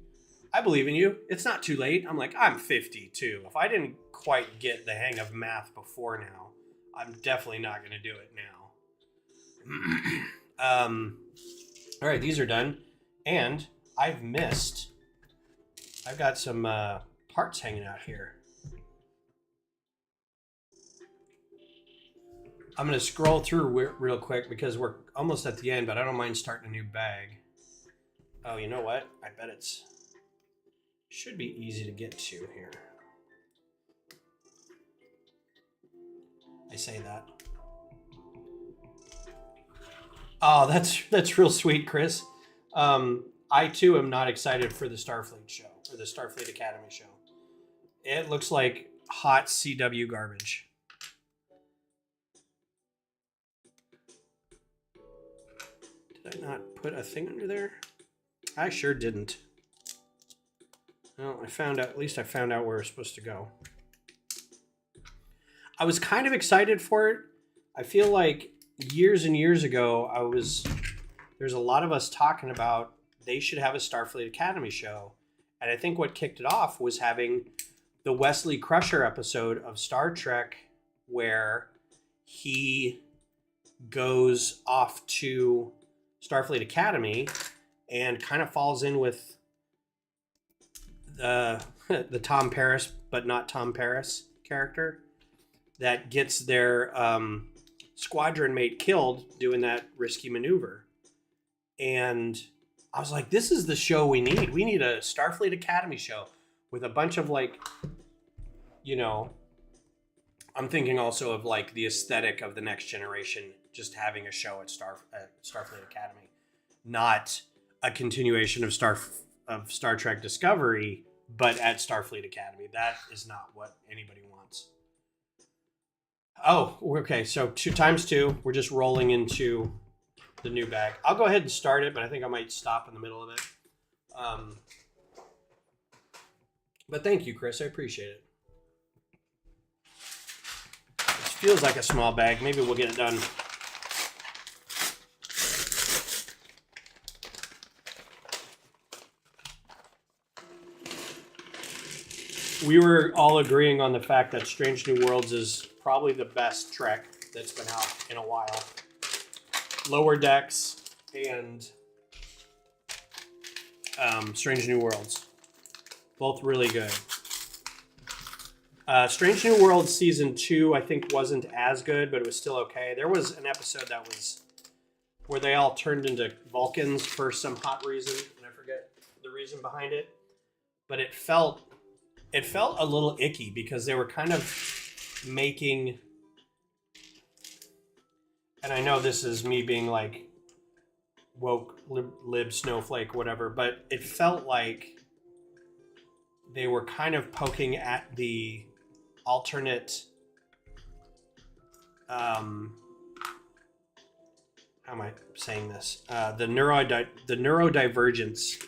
I believe in you. It's not too late. I'm like, I'm 52. If I didn't quite get the hang of math before now, I'm definitely not going to do it now. All right, these are done. And I've got some parts hanging out here. I'm going to scroll through real quick because we're almost at the end, but I don't mind starting a new bag. Oh, you know what? I bet it's should be easy to get to here. I say that. Oh, that's real sweet, Chris. I too am not excited for the Starfleet show or the Starfleet Academy show. It looks like hot CW garbage. Did I not put a thing under there? I sure didn't. Well, at least I found out where it's supposed to go. I was kind of excited for it. I feel like years and years ago, there's a lot of us talking about they should have a Starfleet Academy show. And I think what kicked it off was having the Wesley Crusher episode of Star Trek where he goes off to Starfleet Academy and kind of falls in with the Tom Paris, but not Tom Paris character that gets their squadron mate killed doing that risky maneuver. And I was like, this is the show we need. We need a Starfleet Academy show with a bunch of like, you know, I'm thinking also of like the aesthetic of the Next Generation, just having a show at Starfleet Academy, not a continuation of Star Trek Discovery, but at Starfleet Academy. That is not what anybody wants. Oh, okay. So 2 times 2, we're just rolling into the new bag. I'll go ahead and start it, but I think I might stop in the middle of it. But thank you, Chris. I appreciate it. This feels like a small bag. Maybe we'll get it done. We were all agreeing on the fact that Strange New Worlds is probably the best Trek that's been out in a while. Lower Decks and Strange New Worlds. Both really good. Strange New Worlds Season 2, I think, wasn't as good, but it was still okay. There was an episode that was where they all turned into Vulcans for some hot reason, and I forget the reason behind it. But it felt a little icky because they were kind of making, and I know this is me being like woke lib snowflake, whatever, but it felt like they were kind of poking at the alternate, how am I saying this? The neurodivergence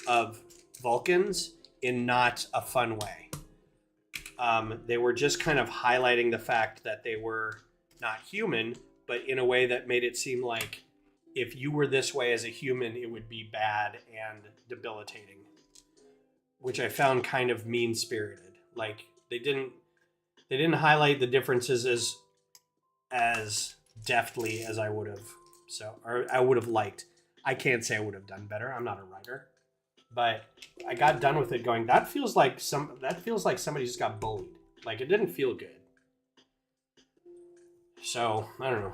of Vulcans in not a fun way. They were just kind of highlighting the fact that they were not human, but in a way that made it seem like if you were this way as a human, it would be bad and debilitating, which I found kind of mean-spirited. Like they didn't highlight the differences as deftly as I would have. Or I would have liked. I can't say I would have done better. I'm not a writer. But I got done with it going, that feels like somebody just got bullied. Like it didn't feel good. So, I don't know.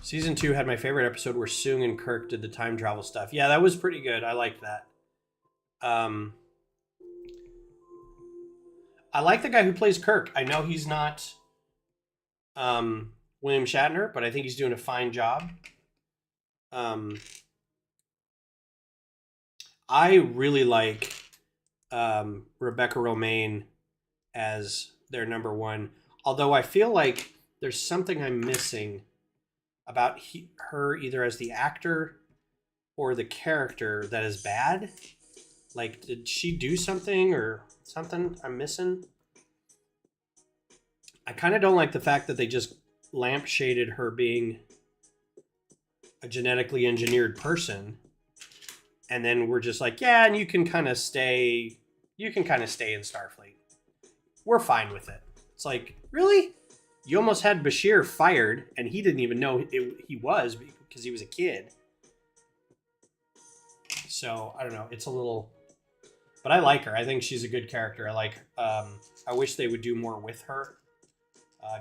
Season 2 had my favorite episode where Soong and Kirk did the time travel stuff. Yeah, that was pretty good. I liked that. I like the guy who plays Kirk. I know he's not William Shatner, but I think he's doing a fine job. I really like Rebecca Romijn as their number one. Although I feel like there's something I'm missing about her, either as the actor or the character, that is bad. Like, did she do something or something I'm missing? I kind of don't like the fact that they just lampshaded her being a genetically engineered person, and then we're just like, yeah, and you can kind of stay in Starfleet. We're fine with it. It's like, really? You almost had Bashir fired, and he didn't even know he was because he was a kid. So I don't know. It's a little, but I like her. I think she's a good character. I wish they would do more with her,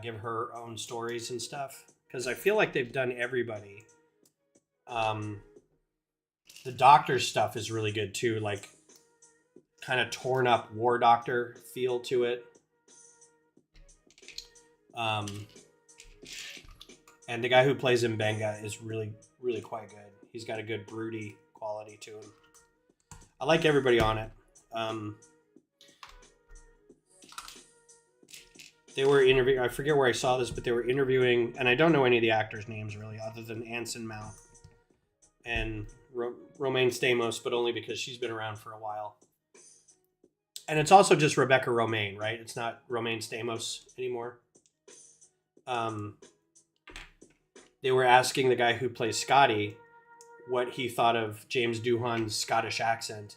give her own stories and stuff, because I feel like they've done everybody. The Doctor's stuff is really good too. Like, kind of torn up War Doctor feel to it. And the guy who plays Mbenga is really, really quite good. He's got a good broody quality to him. I like everybody on it. They were interviewing, I forget where I saw this, but they were interviewing, and I don't know any of the actors' names really, other than Anson Mount and Romaine Stamos, but only because she's been around for a while. And it's also just Rebecca Romaine, right? It's not Romaine Stamos anymore. They were asking the guy who plays Scotty what he thought of James Doohan's Scottish accent.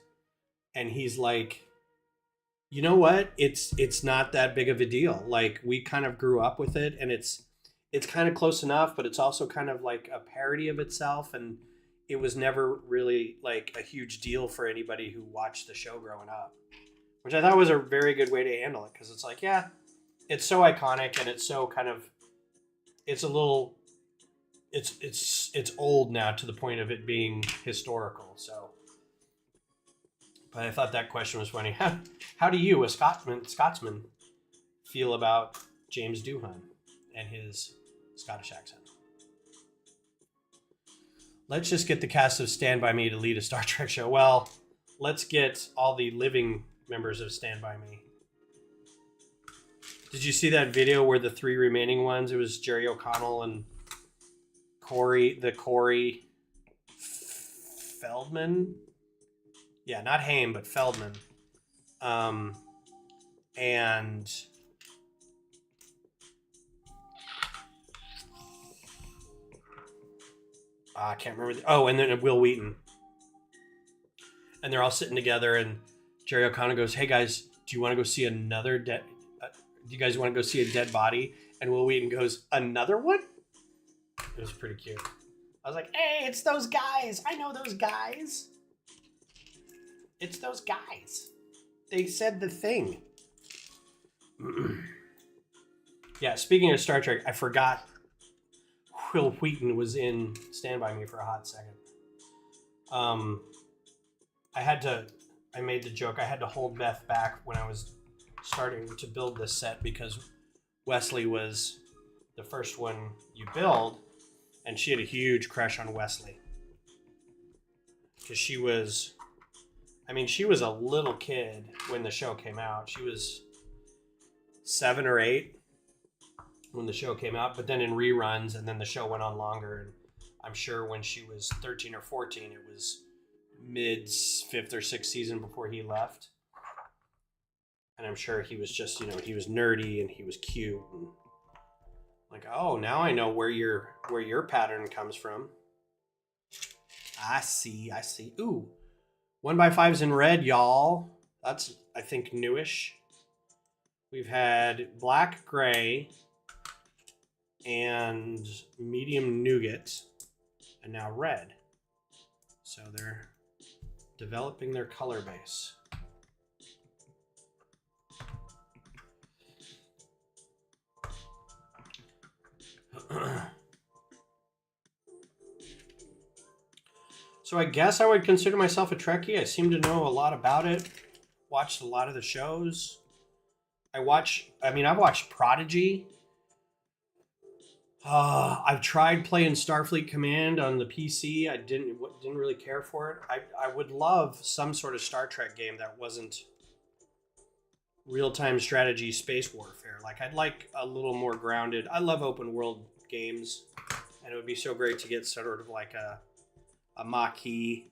And he's like, you know what? It's not that big of a deal. Like, we kind of grew up with it, and it's kind of close enough, but it's also kind of like a parody of itself, and it was never really like a huge deal for anybody who watched the show growing up, which I thought was a very good way to handle it, because it's like, yeah, it's so iconic, and it's so kind of, it's a little, it's old now to the point of it being historical. So, but I thought that question was funny. How do you, a Scotsman, feel about James Doohan and his Scottish accent? Let's just get the cast of Stand By Me to lead a Star Trek show. Well, let's get all the living members of Stand By Me. Did you see that video where the three remaining ones, it was Jerry O'Connell and Corey Feldman? Yeah, not Haim, but Feldman. And I can't remember. And then Will Wheaton. And they're all sitting together, and Jerry O'Connell goes, "Hey guys, do you want to go see another dead? Do you guys want to go see a dead body?" And Will Wheaton goes, "Another one?" It was pretty cute. I was like, "Hey, it's those guys. I know those guys. It's those guys. They said the thing." Yeah, speaking of Star Trek, I forgot Will Wheaton was in Stand By Me for a hot second. I made the joke, I had to hold Beth back when I was starting to build this set, because Wesley was the first one you build, and she had a huge crush on Wesley. Because she was a little kid when the show came out. She was 7 or 8 when the show came out, but then in reruns, and then the show went on longer, and I'm sure when she was 13 or 14, it was mid 5th or 6th season before he left. And I'm sure he was just, he was nerdy and he was cute, and like, oh, now I know where your pattern comes from. I see. Ooh, 1x5s in red, y'all. That's, I think, newish. We've had black, gray, and medium nougat, and now red. So they're developing their color base. So I guess I would consider myself a Trekkie. I seem to know a lot about it. Watched a lot of the shows. I've watched Prodigy. I've tried playing Starfleet Command on the PC. I didn't really care for it. I would love some sort of Star Trek game that wasn't real-time strategy space warfare. Like, I'd like a little more grounded. I love open world games, and it would be so great to get sort of like a Maquis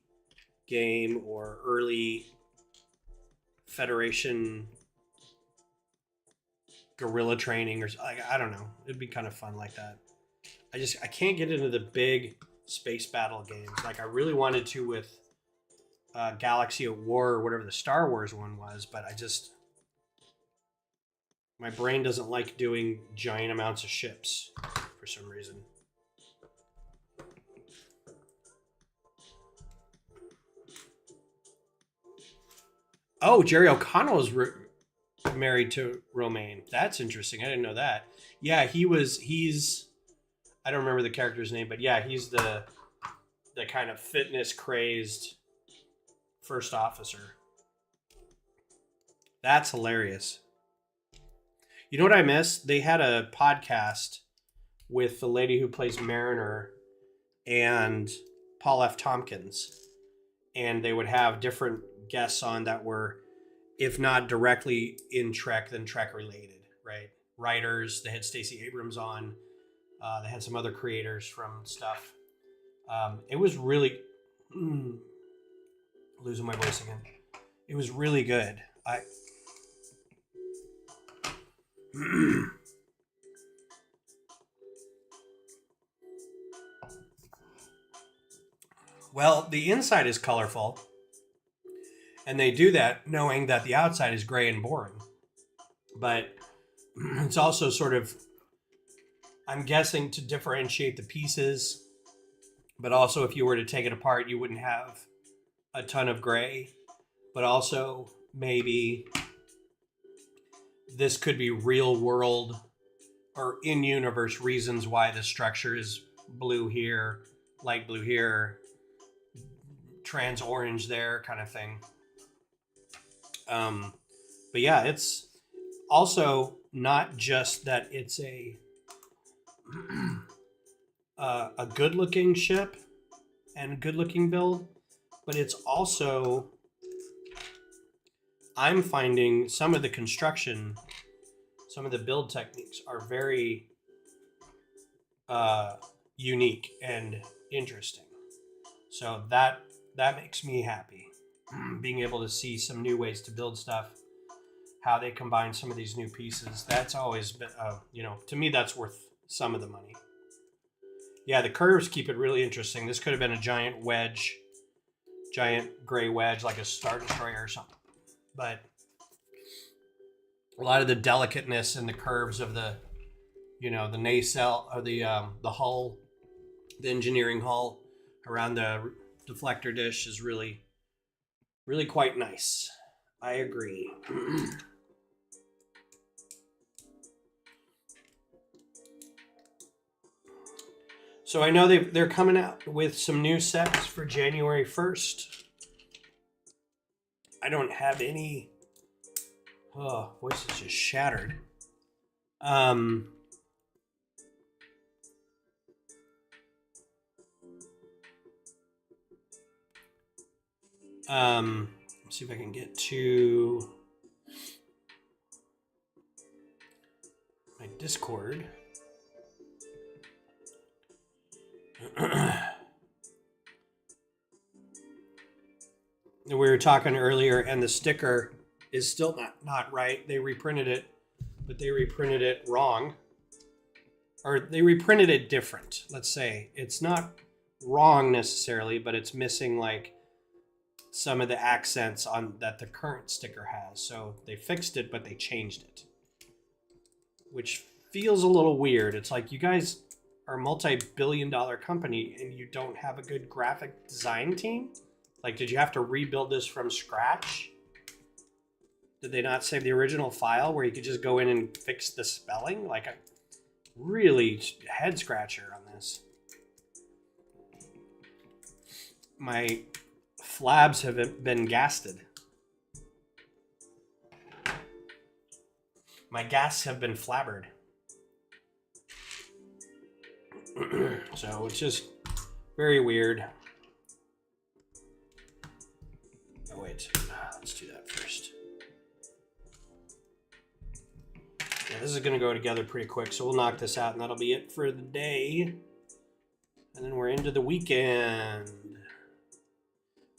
game or early Federation gorilla training or like, I don't know. It'd be kind of fun like that. I can't get into the big space battle games. Like I really wanted to with Galaxy at War or whatever the Star Wars one was, but my brain doesn't like doing giant amounts of ships for some reason. Oh, Jerry O'Connell is married to Romaine. That's interesting. I didn't know that. Yeah, he's I don't remember the character's name, but yeah, he's the kind of fitness crazed first officer. That's hilarious. You know what I miss? They had a podcast with the lady who plays Mariner and Paul F. Tompkins. And they would have different guests on that were, if not directly in Trek, then Trek related, right? Writers. They had Stacey Abrams on. They had some other creators from stuff. It was really... losing my voice again. It was really good. Well, the inside is colorful, and they do that knowing that the outside is gray and boring. But it's also sort of, I'm guessing, to differentiate the pieces. But also, if you were to take it apart, you wouldn't have a ton of gray. But also, maybe this could be real world or in-universe reasons why the structure is blue here, light blue here, trans orange there, kind of thing. But yeah, it's also not just that it's a good-looking ship and good-looking build, but it's also, I'm finding some of the construction, some of the build techniques are very unique and interesting. So that makes me happy. Being able to see some new ways to build stuff, how they combine some of these new pieces. That's always been, to me, that's worth some of the money. Yeah, the curves keep it really interesting. This could have been a giant wedge, giant gray wedge, like a Star Destroyer or something. But a lot of the delicateness in the curves of the, the nacelle or the hull, the engineering hull around the deflector dish is really, really quite nice. I agree. So I know they're coming out with some new sets for January 1st. I don't have any. Oh, voice is just shattered. Let's see if I can get to my Discord. We were talking earlier, and the sticker is still not right. They reprinted it, but they reprinted it wrong. Or they reprinted it different, let's say. It's not wrong necessarily, but it's missing like some of the accents on that the current sticker has. So they fixed it, but they changed it, which feels a little weird. It's like, you guys are a multi-billion-dollar company and you don't have a good graphic design team? Like, did you have to rebuild this from scratch? Did they not save the original file where you could just go in and fix the spelling? Like, a really head scratcher on this. My flabs have been gasted. My gas have been flabbered. So it's just very weird. Oh wait, let's do that first. Yeah, this is gonna go together pretty quick, so we'll knock this out and that'll be it for the day. And then we're into the weekend.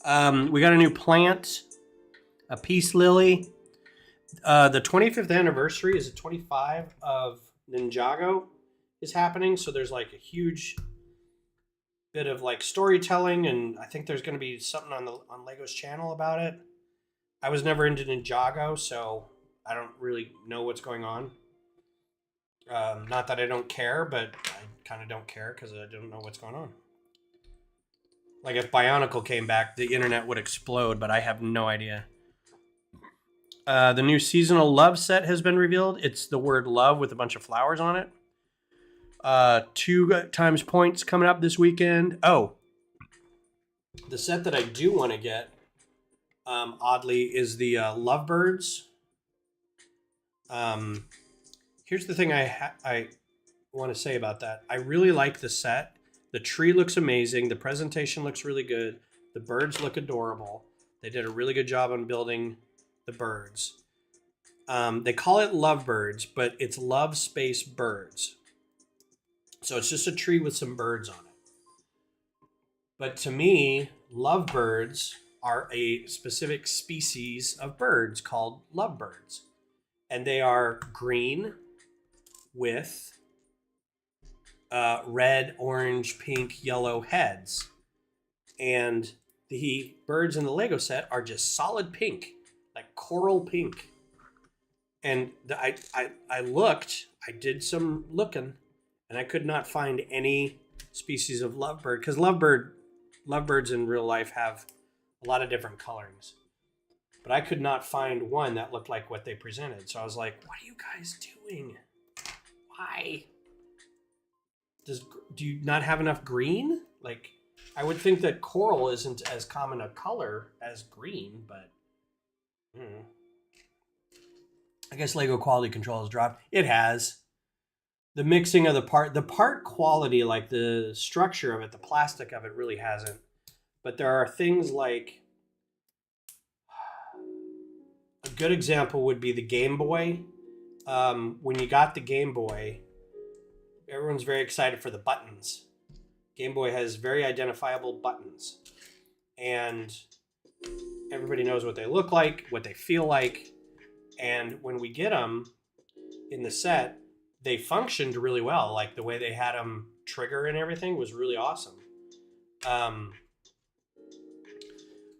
We got a new plant, a peace lily. The 25th anniversary is the 25 of Ninjago is happening, so there's like a huge bit of like storytelling, and I think there's going to be something on Lego's channel about it. I was never into Ninjago, so I don't really know what's going on. Not that I don't care, but I kind of don't care because I don't know what's going on. Like if Bionicle came back, the internet would explode, but I have no idea. The new seasonal love set has been revealed. It's the word love with a bunch of flowers on it. 2 times points coming up this weekend. Oh, the set that I do want to get, oddly, is the Lovebirds. Here's the thing I want to say about that. I really like the set. The tree looks amazing. The presentation looks really good. The birds look adorable. They did a really good job on building the birds. They call it Lovebirds, but it's Love Space Birds. So it's just a tree with some birds on it. But to me, lovebirds are a specific species of birds called lovebirds. And they are green with red, orange, pink, yellow heads. And the birds in the Lego set are just solid pink, like coral pink. And I looked, I did some looking, and I could not find any species of lovebird, because lovebirds in real life have a lot of different colorings. But I could not find one that looked like what they presented. So I was like, what are you guys doing? Why? Do you not have enough green? Like, I would think that coral isn't as common a color as green, but I guess Lego quality control has dropped. It has. The mixing of the part quality, like the structure of it, the plastic of it really hasn't. But there are things like, a good example would be the Game Boy. When you got the Game Boy, everyone's very excited for the buttons. Game Boy has very identifiable buttons. And everybody knows what they look like, what they feel like. And when we get them in the set, they functioned really well. Like the way they had them trigger and everything was really awesome.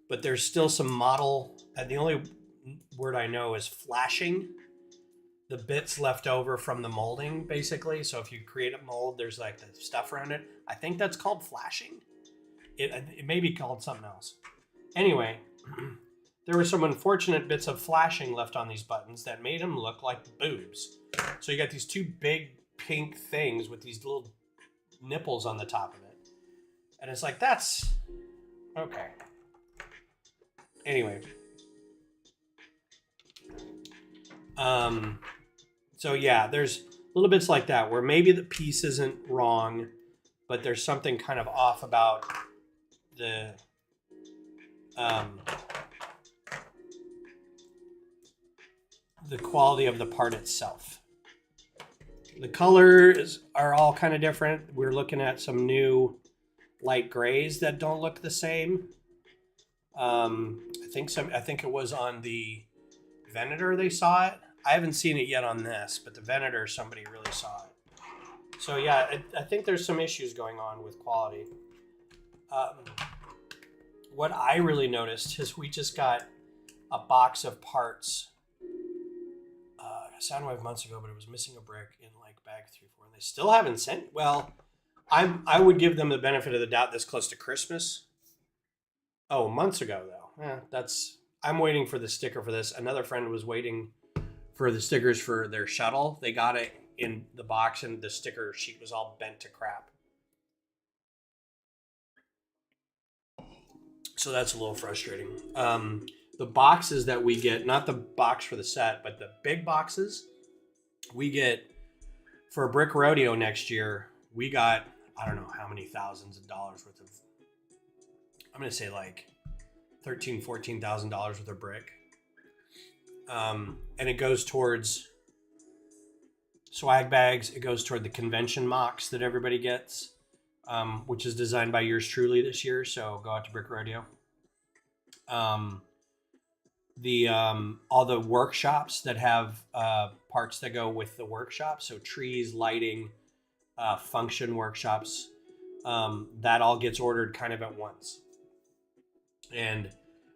But there's still some model, and the only word I know is flashing. The bits left over from the molding, basically. So if you create a mold, there's like the stuff around it. I think that's called flashing. It may be called something else. Anyway, there were some unfortunate bits of flashing left on these buttons that made them look like boobs. So you got these two big pink things with these little nipples on the top of it. And it's like, that's okay. Anyway. So yeah, there's little bits like that where maybe the piece isn't wrong, but there's something kind of off about the quality of the part itself. The colors are all kind of different. We're looking at some new light grays that don't look the same. I think it was on the Venator they saw it. I haven't seen it yet on this, but the Venator, somebody really saw it. So yeah, I think there's some issues going on with quality. What I really noticed is we just got a box of parts Soundwave months ago, but it was missing a brick in like bag 3-4, and they still haven't sent. Well, I would give them the benefit of the doubt this close to Christmas. Oh, months ago though. I'm waiting for the sticker for this. Another friend was waiting for the stickers for their shuttle. They got it in the box, and the sticker sheet was all bent to crap. So that's a little frustrating. The boxes that we get, not the box for the set, but the big boxes we get for a Brick Rodeo next year, we got, I don't know how many thousands of dollars worth of, I'm going to say like $13,000, $14,000 worth of brick. And it goes towards swag bags. It goes toward the convention mocks that everybody gets, which is designed by yours truly this year. So go out to Brick Rodeo. all the workshops that have parts that go with the workshop. So trees, lighting, function workshops, that all gets ordered kind of at once. And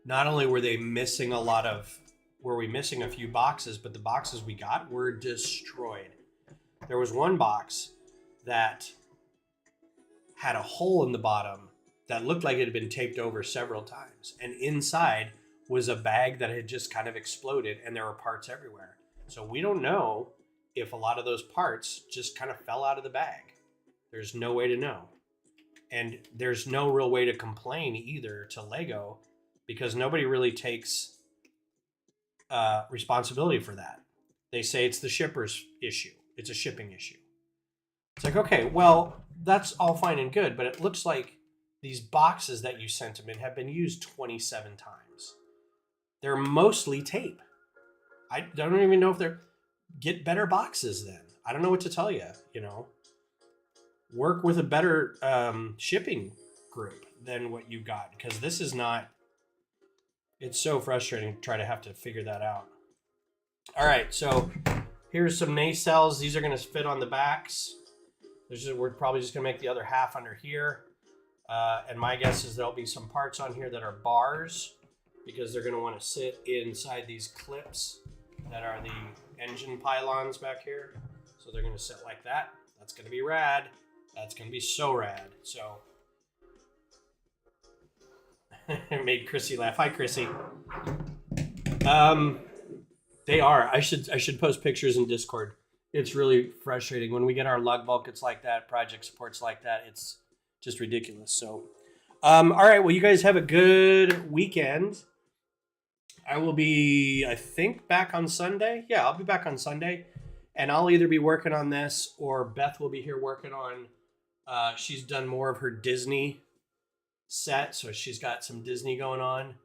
not only were we missing a few boxes, but the boxes we got were destroyed. There was one box that had a hole in the bottom that looked like it had been taped over several times. And inside was a bag that had just kind of exploded, and there were parts everywhere. So we don't know if a lot of those parts just kind of fell out of the bag. There's no way to know. And there's no real way to complain either to Lego, because nobody really takes responsibility for that. They say it's the shipper's issue. It's a shipping issue. It's like, okay, well, that's all fine and good, but it looks like these boxes that you sent them in have been used 27 times. They're mostly tape. I don't even know if they're... Get better boxes then. I don't know what to tell you, Work with a better shipping group than what you got, because this is not... It's so frustrating to try to have to figure that out. All right, so here's some nacelles. These are going to fit on the backs. We're probably just going to make the other half under here. And my guess is there'll be some parts on here that are bars, because they're going to want to sit inside these clips that are the engine pylons back here. So they're going to sit like that. That's going to be rad. That's going to be so rad. So it made Chrissy laugh. Hi, Chrissy. They are. I should post pictures in Discord. It's really frustrating when we get our lug buckets like that, project supports like that. It's just ridiculous. So, all right. Well, you guys have a good weekend. I will be, I think, back on Sunday. Yeah, I'll be back on Sunday, and I'll either be working on this or Beth will be here working on. She's done more of her Disney set, so she's got some Disney going on.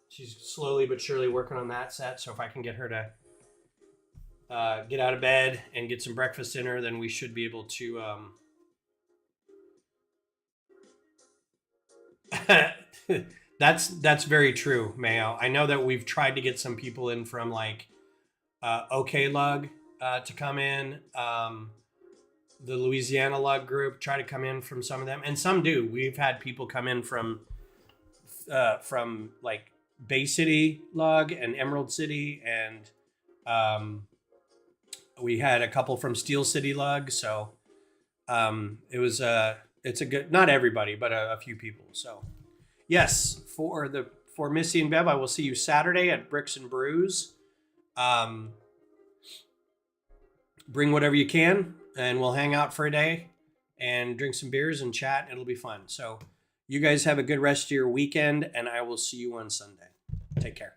She's slowly but surely working on that set. So if I can get her to get out of bed and get some breakfast in her, then we should be able to. That's very true, Mayo. I know that we've tried to get some people in from like OK Lug to come in. The Louisiana Lug group try to come in from some of them, and some do. We've had people come in from like Bay City Lug and Emerald City, and we had a couple from Steel City Lug. So it's a good, not everybody, but a few people. So yes, for Missy and Bev, I will see you Saturday at Bricks and Brews. Bring whatever you can, and we'll hang out for a day and drink some beers and chat. It'll be fun. So you guys have a good rest of your weekend, and I will see you on Sunday. Take care.